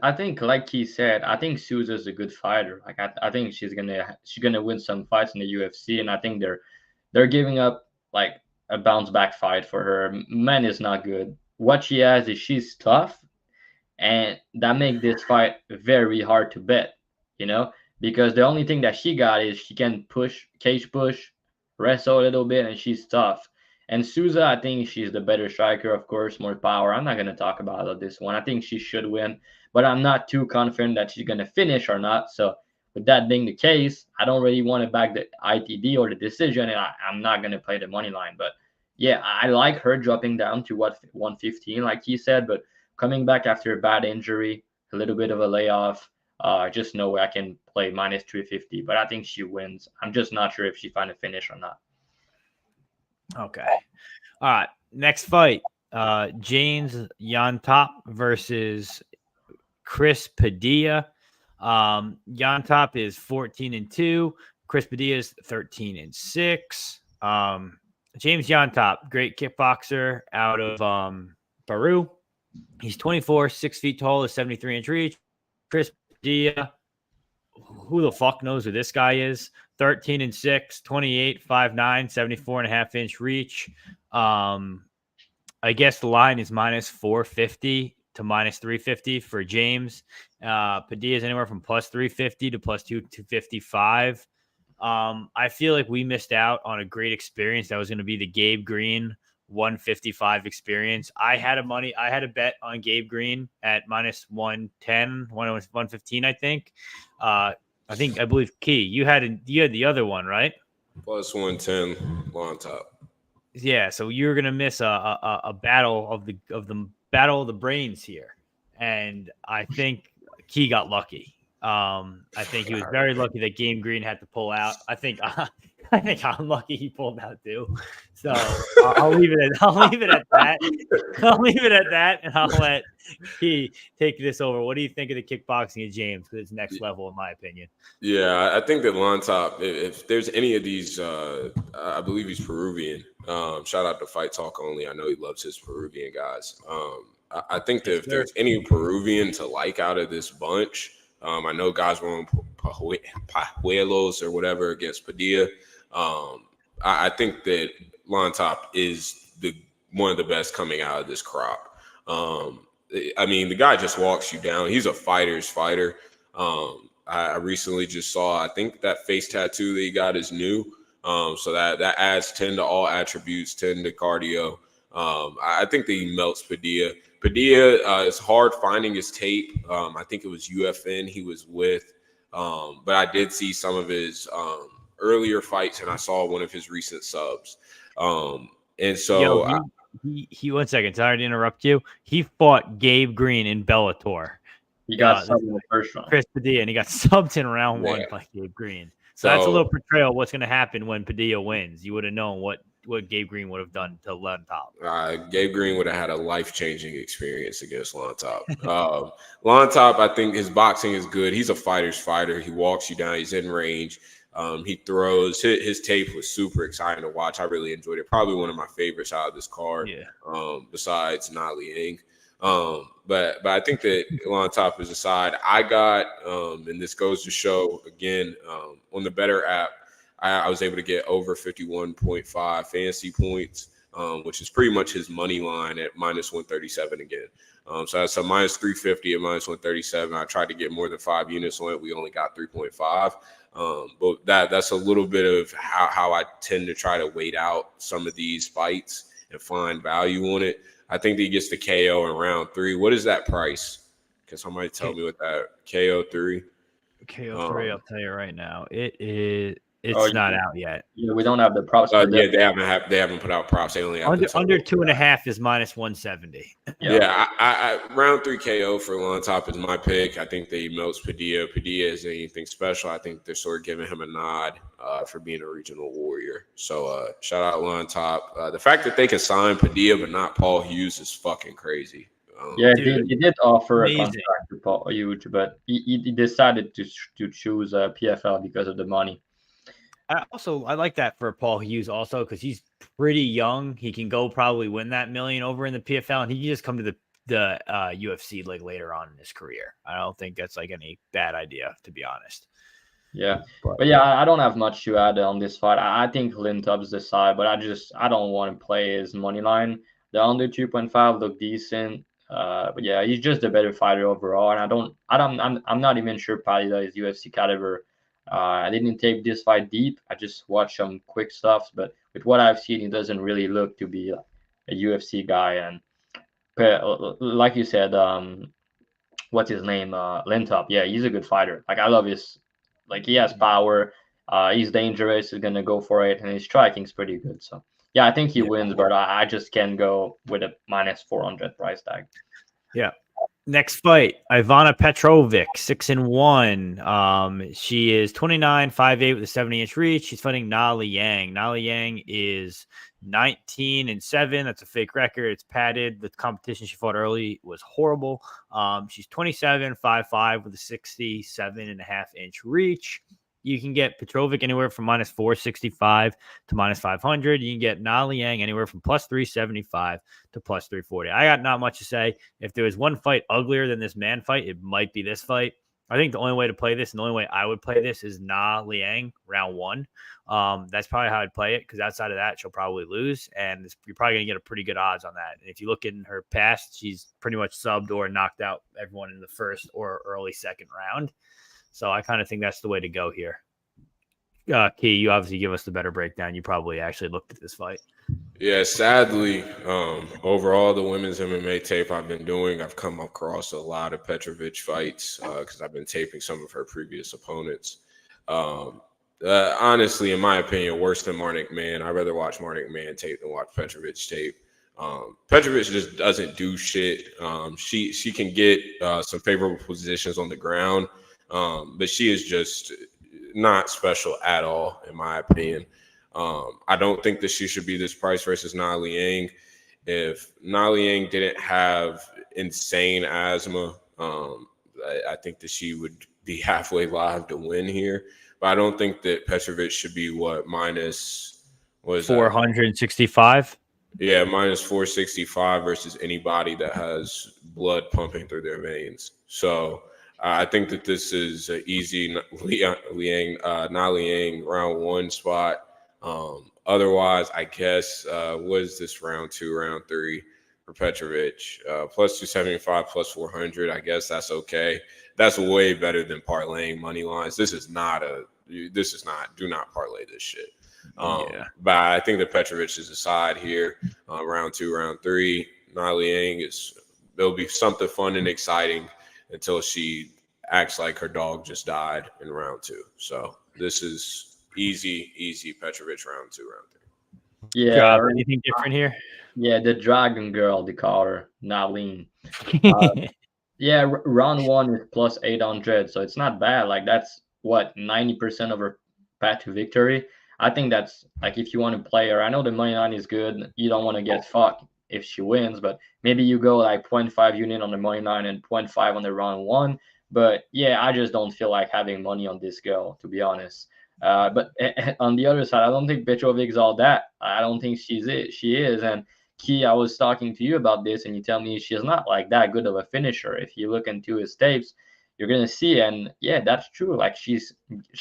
I think like he said, I think Souza's a good fighter. Like I think she's gonna win some fights in the UFC, and I think they're giving up like a bounce back fight for her. Mann is not good. What she has is she's tough, and that make this fight very hard to bet. You know, because the only thing that she got is she can cage push, wrestle a little bit, and she's tough. And Souza, I think she's the better striker, of course, more power. I'm not going to talk about this one. I think she should win, but I'm not too confident that she's going to finish or not. So, with that being the case, I don't really want to back the ITD or the decision, and I'm not going to play the money line. But yeah, I like her dropping down to what 115, like he said, but coming back after a bad injury, a little bit of a layoff. Just know I can play minus 350, but I think she wins. I'm just not sure if she find a finish or not. Okay. All right. Next fight. James Llontop versus Chris Padilla. Llontop is 14-2. Chris Padilla is 13-6. James Llontop, great kickboxer out of Peru. He's 24, 6 feet tall, is 73-inch reach. Chris Padilla, who the fuck knows who this guy is? 13-6, 28, 5'9", 74.5-inch reach. I guess the line is minus 450 to minus 350 for James. Padilla is anywhere from plus 350 to plus 255. I feel like we missed out on a great experience. That was going to be the Gabe Green 155 experience. I had a bet on Gabe Green at minus 110, 115, I think. I believe Key, you had the other one, right? Plus 110 Llontop. Yeah, so you're gonna miss a battle of the battle of the brains here, and I think Key got lucky. I think he was very lucky that Game Green had to pull out. I think I'm lucky he pulled out too. So I'll leave it at that. I'll leave it at that, and I'll let Key take this over. What do you think of the kickboxing of James? Because it's next level, in my opinion. Yeah, I think that Llontop, if there's any of these, I believe he's Peruvian. Shout out to Fight Talk Only. I know he loves his Peruvian guys. I think that if there's any Peruvian to like out of this bunch, I know guys were on Pajuelos or whatever against Padilla. I think that Llontop is one of the best coming out of this crop. I mean, the guy just walks you down. He's a fighter's fighter. I recently just saw, I think that face tattoo that he got is new. So that adds 10 to all attributes, 10 to cardio. I think that he melts Padilla. Padilla is hard finding his tape. I think it was UFN he was with. But I did see some of his earlier fights, and I saw one of his recent subs. And so he 1 second, sorry to interrupt you. He fought Gabe Green in Bellator. He got subbed in the first round. Chris Padilla, and he got subbed in round one by Gabe Green. So that's a little portrayal of what's going to happen when Padilla wins. You would have known what Gabe Green would have done to Llontop. Gabe Green would have had a life-changing experience against Llontop. Llontop, I think his boxing is good. He's a fighter's fighter. He walks you down. He's in range. He throws. His tape was super exciting to watch. I really enjoyed it. Probably one of my favorites out of this card. Yeah. Besides Liang. But I think that Llontop is a side. I got, and this goes to show again, on the Better app, I was able to get over 51.5 fantasy points, which is pretty much his money line at minus 137 again. So that's a minus 350 at minus 137. I tried to get more than 5 units on it. We only got 3.5. But that's a little bit of how I tend to try to wait out some of these fights and find value on it. I think that he gets the KO in round 3. What is that price? Can somebody tell me what that KO 3? KO 3, I'll tell you right now. It's not out yet. Yeah, we don't have the props. Yeah, they haven't put out props. They only have under 2.5 is minus 170. Yeah, I round 3 KO for Llontop is my pick. I think that he melts Padilla. Padilla isn't anything special. I think they're sort of giving him a nod for being a regional warrior. So shout out Llontop. The fact that they can sign Padilla but not Paul Hughes is fucking crazy. Yeah, he did offer a contract to Paul Hughes, but he decided to choose PFL because of the money. I like that for Paul Hughes also because he's pretty young. He can go probably win that $1 million over in the PFL, and he can just come to the UFC like later on in his career. I don't think that's like any bad idea, to be honest. Yeah, but yeah, I don't have much to add on this fight. I think Llontop's the side, but I don't want to play his money line. The under 2.5 look decent, but yeah, he's just a better fighter overall. And I'm not even sure Padilla is UFC caliber. I didn't take this fight deep. I just watched some quick stuff, but with what I've seen, he doesn't really look to be a UFC guy. And like you said, what's his name? Llontop. Yeah, he's a good fighter. Like I love his. Like he has power, he's dangerous. He's gonna go for it, and his striking's pretty good. So yeah, I think he wins, but I just can't go with a -400 price tag. Yeah. Next fight, Ivana Petrovic, 6-1. She is 29, 5'8" with a 70-inch reach. She's fighting Liang. Liang is 19-7. That's a fake record. It's padded. The competition she fought early was horrible. She's 27, 5'5" with a 67.5-inch reach. You can get Petrovic anywhere from -465 to -500. You can get Liang anywhere from +375 to +340. I got not much to say. If there was one fight uglier than this man fight, it might be this fight. I think the only way to play this and the only way I would play this is Liang round 1. That's probably how I'd play it, because outside of that, she'll probably lose, and you're probably going to get a pretty good odds on that. And if you look in her past, she's pretty much subbed or knocked out everyone in the first or early second round. So I kind of think that's the way to go here. Key, you obviously give us the better breakdown. You probably actually looked at this fight. Yeah, sadly, overall, the women's MMA tape I've been doing, I've come across a lot of Petrovic fights because I've been taping some of her previous opponents. Honestly, in my opinion, worse than Marnik Mann. I'd rather watch Marnik Mann tape than watch Petrovic tape. Petrovic just doesn't do shit. She can get some favorable positions on the ground, but she is just not special at all, in my opinion. I don't think that she should be this price versus Liang. If Liang didn't have insane asthma, I think that she would be halfway live to win here. But I don't think that Petrovic should be -465. Yeah, -465 versus anybody that has blood pumping through their veins. So I think that this is an easy Liang round 1 spot. Otherwise, I guess, what is this round 2, round 3 for Petrovic? +275, +400. I guess that's okay. That's way better than parlaying money lines. Do not parlay this shit. But I think that Petrovic is a side here. Round 2, round 3. Liang there'll be something fun and exciting until she acts like her dog just died in round 2. So this is easy Petrovic round 2, round 3. Yeah. Anything different here? Yeah, the Dragon Girl, they call her, Nalin. Yeah, round 1 is +800, so it's not bad. Like that's what 90% of her path to victory. I think that's like if you want to play her. I know the money line is good. You don't want to get fucked if she wins, but maybe you go like 0.5 unit on the money line and 0.5 on the round 1. But yeah, I just don't feel like having money on this girl, to be honest. But on the other side, I don't think Petrovic's all that. I don't think she is. And Key, I was talking to you about this, and you tell me she's not like that good of a finisher. If you look into his tapes, you're gonna see, and yeah, that's true. Like she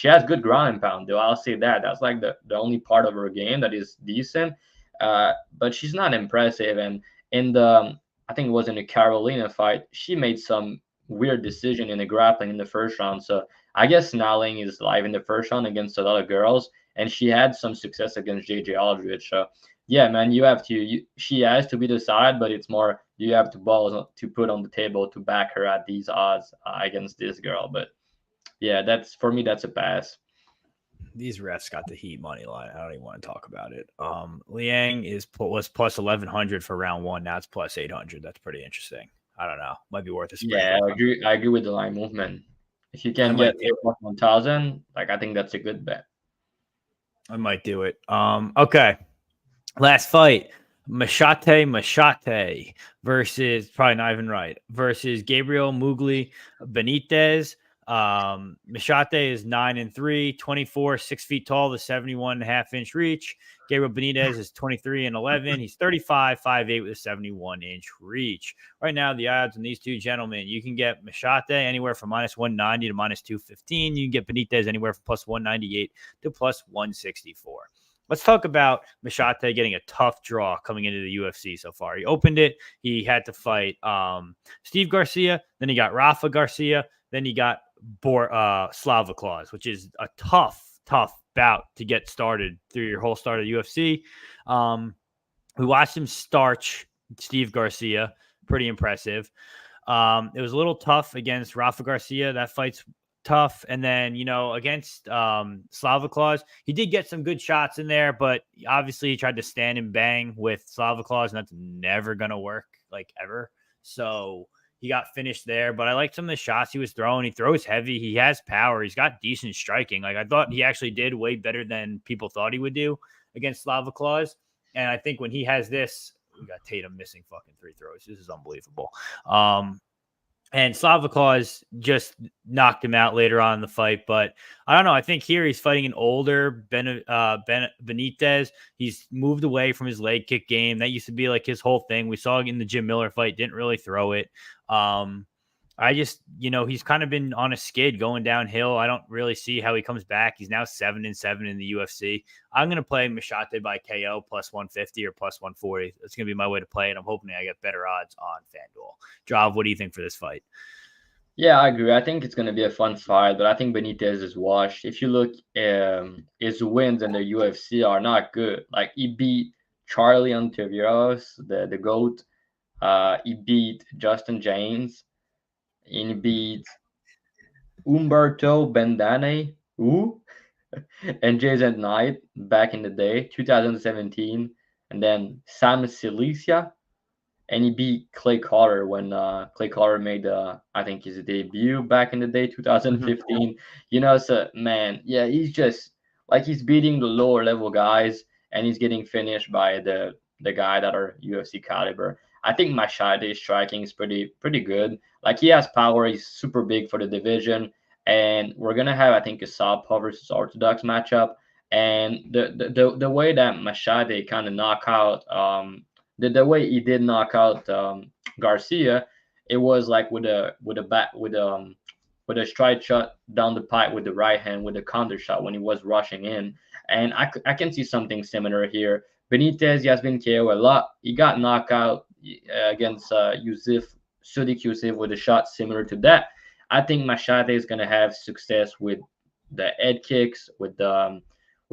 has good ground and pound, though. I'll say that. That's like the only part of her game that is decent. But she's not impressive. And in the, I think it was in the Carolina fight, she made some weird decision in the grappling in the first round. So I guess Liang is live in the first round against a lot of girls, and she had some success against JJ Aldrich. So yeah, man, she has to be the side, but it's more you have to balls to put on the table to back her at these odds against this girl. But yeah, for me, that's a pass. These refs got the heat money line. I don't even want to talk about it. Liang was +1100 for round 1. Now it's +800. That's pretty interesting. I don't know. Might be worth a spread. Yeah, I agree with the line movement. If you can get 1,000, like I think that's a good bet. I might do it. Okay. Last fight. Maheshate versus, probably not even right, versus Gabriel Mugli Benitez. Maheshate is 9-3, 24, 6 feet tall, the 71.5-inch reach. Gabriel Benitez is 23-11. He's 35, 5'8" with a 71-inch reach. Right now, the odds on these two gentlemen, you can get Maheshate anywhere from -190 to -215. You can get Benitez anywhere from +198 to +164. Let's talk about Maheshate getting a tough draw coming into the UFC so far. He opened it. He had to fight Steve Garcia. Then he got Rafa Garcia. Then he got Slava Claus, which is a tough bout to get started through your whole start of the UFC. We watched him starch Steve Garcia. Pretty impressive. It was a little tough against Rafa Garcia. That fight's tough. And then, against Slava Claus, he did get some good shots in there, but obviously he tried to stand and bang with Slava Claus, and that's never going to work, like, ever. So he got finished there, but I like some of the shots he was throwing. He throws heavy. He has power. He's got decent striking. Like, I thought he actually did way better than people thought he would do against Slava Claus. And I think when he has this, we got Tatum missing fucking 3 throws. This is unbelievable. And Slava Claus just knocked him out later on in the fight. But I don't know. I think here he's fighting an older Benitez. He's moved away from his leg kick game. That used to be like his whole thing. We saw it in the Jim Miller fight. Didn't really throw it. I just, he's kind of been on a skid going downhill. I don't really see how he comes back. He's now 7-7 in the UFC. I'm going to play Maheshate by KO +150 or +140. That's going to be my way to play it. I'm hoping I get better odds on FanDuel. Drav, what do you think for this fight? Yeah, I agree. I think it's going to be a fun fight, but I think Benitez is washed. If you look, his wins in the UFC are not good. Like, he beat Charlie Ontiveros, the GOAT. He beat Justin James. And he beat Umberto Bendane, and Jason Knight back in the day, 2017. And then Sam Silicia. And he beat Clay Carter when Clay Carter made, I think, his debut back in the day, 2015. So, man, yeah, he's just, like, he's beating the lower level guys, and he's getting finished by the guy that are UFC caliber. I think Mahechate's striking is pretty good. Like, he has power. He's super big for the division. And we're going to have, I think, a Southpaw versus Orthodox matchup. And the way that Maheshate kind of knock out, the way he did knock out Garcia, it was like with a stride shot down the pipe with the right hand, with a counter shot when he was rushing in. And I can see something similar here. Benitez, he has been KO a lot. He got knocked out against Sudik Yusuf with a shot similar to that. I think Maheshate is going to have success with the head kicks, with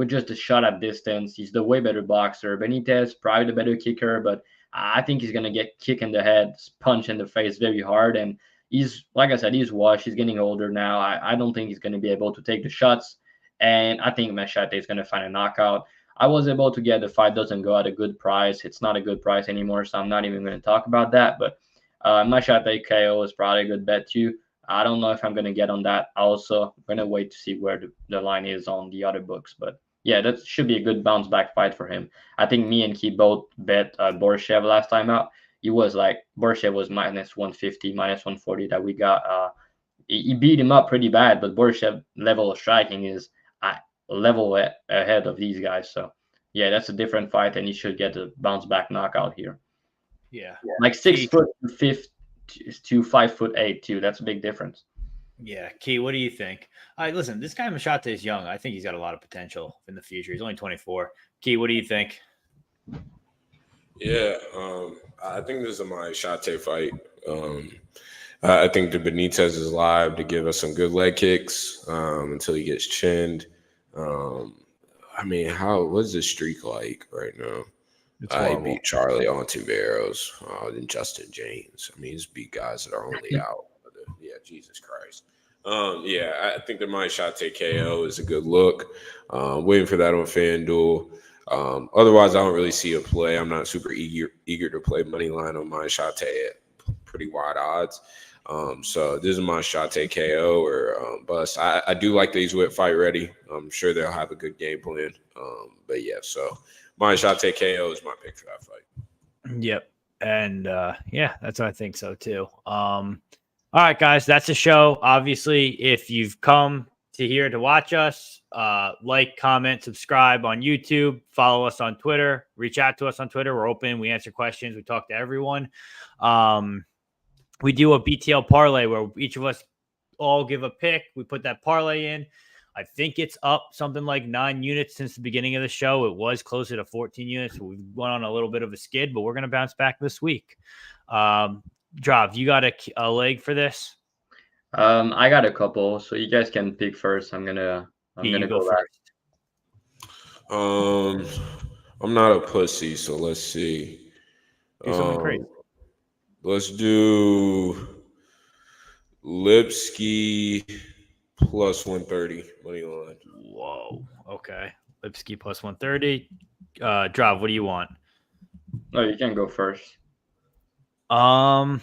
just the shot at distance. He's the way better boxer. Benitez, probably the better kicker, but I think he's going to get kicked in the head, punch in the face very hard. And he's, like I said, he's washed. He's getting older now. I don't think he's going to be able to take the shots. And I think Maheshate is going to find a knockout. I was able to get the fight doesn't go at a good price. It's not a good price anymore, so I'm not even going to talk about that. But Maheshate KO is probably a good bet too. I don't know if I'm going to get on that. Also, I'm going to wait to see where the line is on the other books. But yeah, that should be a good bounce back fight for him. I think me and Key both bet Borshev last time out. He was like, Borshev was -150, -140 that we got. He beat him up pretty bad, but Borshev level of striking is level ahead of these guys. So yeah, that's a different fight, and he should get a bounce back knockout here. Yeah. Like 6 foot 5 to 5'8" too. That's a big difference. Yeah. Key, what do you think? All right, listen, this guy Maheshate is young. I think he's got a lot of potential in the future. He's only 24. Key, what do you think? Yeah, I think this is a Maheshate fight. I think the Benitez is live to give us some good leg kicks until he gets chinned. What's his streak like right now? I beat Charlie Ontiveros and Justin James. He's beat guys that are only out. Yeah, Jesus Christ. I think the Maheshate KO is a good look. Waiting for that on FanDuel. Otherwise, I don't really see a play. I'm not super eager to play money line on Maheshate at pretty wide odds. So this is Maheshate KO or bust. I do like that he's with fight ready. I'm sure they'll have a good game plan. So Maheshate KO is my pick for that fight. Yep. And that's what I think so too. All right, guys, that's the show. Obviously, if you've come to watch us. Like, comment, subscribe on YouTube, follow us on Twitter, reach out to us on Twitter. We're open. We answer questions. We talk to everyone. We do a BTL parlay where each of us all give a pick. We put that parlay in. I think it's up something like 9 units since the beginning of the show. It was closer to 14 units. We went on a little bit of a skid, but we're going to bounce back this week. Drav, you got a leg for this? I got a couple, so you guys can pick first. I'm gonna go first. I'm not a pussy, so let's see. Do something crazy. Let's do Lipski plus 130 money line. Whoa. Okay. Lipski plus 130. Drav, what do you want? No, you can go first. I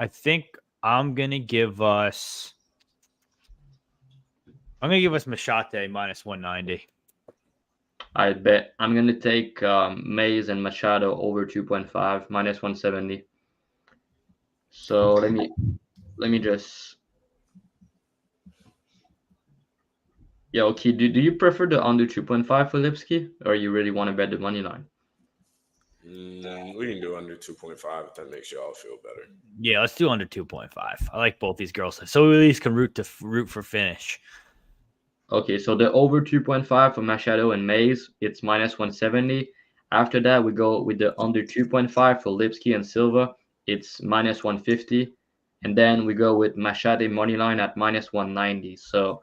think I'm gonna give us Maheshate minus 190. I bet I'm gonna take Mays and Machado over 2.5 minus 170. So let me just. Yeah, okay. Do you prefer the under 2.5 for Lipski, or you really want to bet the money line? We can do under 2.5 if that makes you all feel better. Yeah, let's do under 2.5. I like both these girls, so we at least can root for finish. Okay, so the over 2.5 for Machado and Mays, it's minus 170. After that, we go with the under 2.5 for Lipski and Silva, it's minus 150. And then we go with Maheshate money line at minus 190. So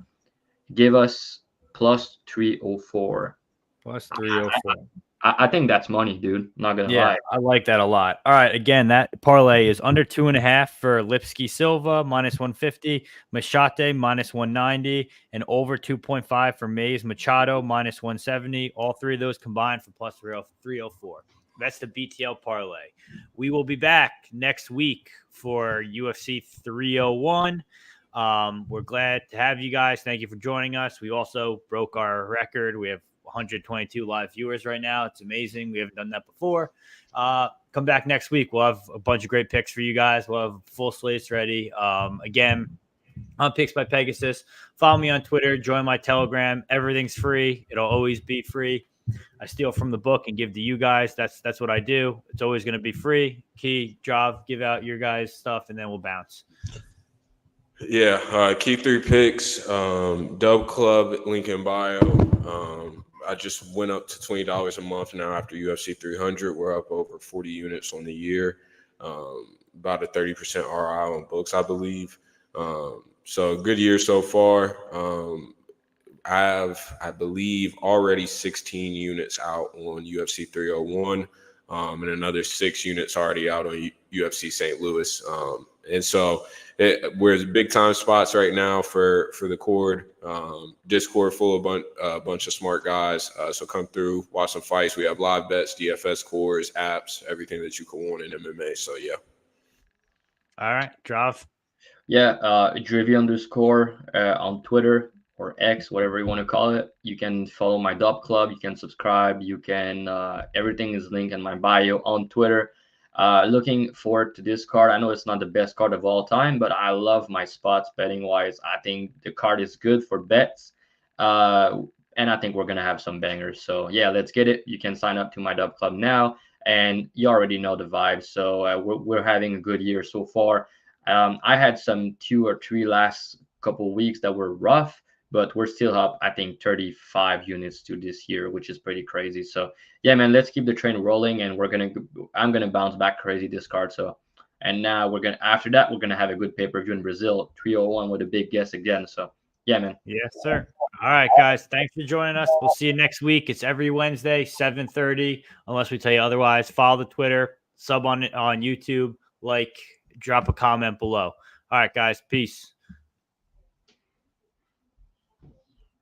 give us plus 304. Plus 304. I think that's money, dude. Not gonna lie. I like that a lot. All right, again, that parlay is under 2.5 for Lipski Silva minus 150, Maheshate minus 190, and over 2.5 for Mays Machado minus 170. All three of those combined for plus 304. That's the BTL parlay. We will be back next week for UFC 301. We're glad to have you guys. Thank you for joining us. We also broke our record. We have 122 live viewers right now. It's amazing. We haven't done that before. Come back next week. We'll have a bunch of great picks for you guys. We'll have full slates ready. Again, I'm Picks by Pegasus. Follow me on Twitter. Join my Telegram. Everything's free. It'll always be free. I steal from the book and give to you guys. That's what I do. It's always going to be free. Key, Drav, give out your guys' stuff, and then we'll bounce. Yeah, Key3Picks, Dub Club, link in bio. I just went up to $20 a month now after UFC 300. We're up over 40 units on the year, about a 30% ROI on books, I believe. So good year so far. I have, I believe, already 16 units out on UFC 301, and another 6 units already out on UFC St. Louis. And so we're big time spots right now for the Cord. Discord full of a bunch of smart guys. So come through, watch some fights. We have live bets, DFS cores, apps, everything that you can want in MMA. So yeah. All right, Drav. Yeah, Dravhy_ on Twitter or X, whatever you want to call it. You can follow my Dub Club. You can subscribe. You can everything is linked in my bio on Twitter. Looking forward to this card. I know it's not the best card of all time, but I love my spots betting wise. I think the card is good for bets. And I think we're going to have some bangers. So yeah, let's get it. You can sign up to my Dub Club now, and you already know the vibe. So we're having a good year so far. I had some 2 or 3 last couple weeks that were rough, but we're still up, I think, 35 units to this year, which is pretty crazy. So yeah, man, let's keep the train rolling, and I'm gonna bounce back crazy this card. So, and now after that we're gonna have a good pay-per-view in Brazil, 301 with a big guest again. So yeah, man. Yes, sir. All right, guys. Thanks for joining us. We'll see you next week. It's every Wednesday, 7:30, unless we tell you otherwise. Follow the Twitter, sub on YouTube, drop a comment below. All right, guys. Peace.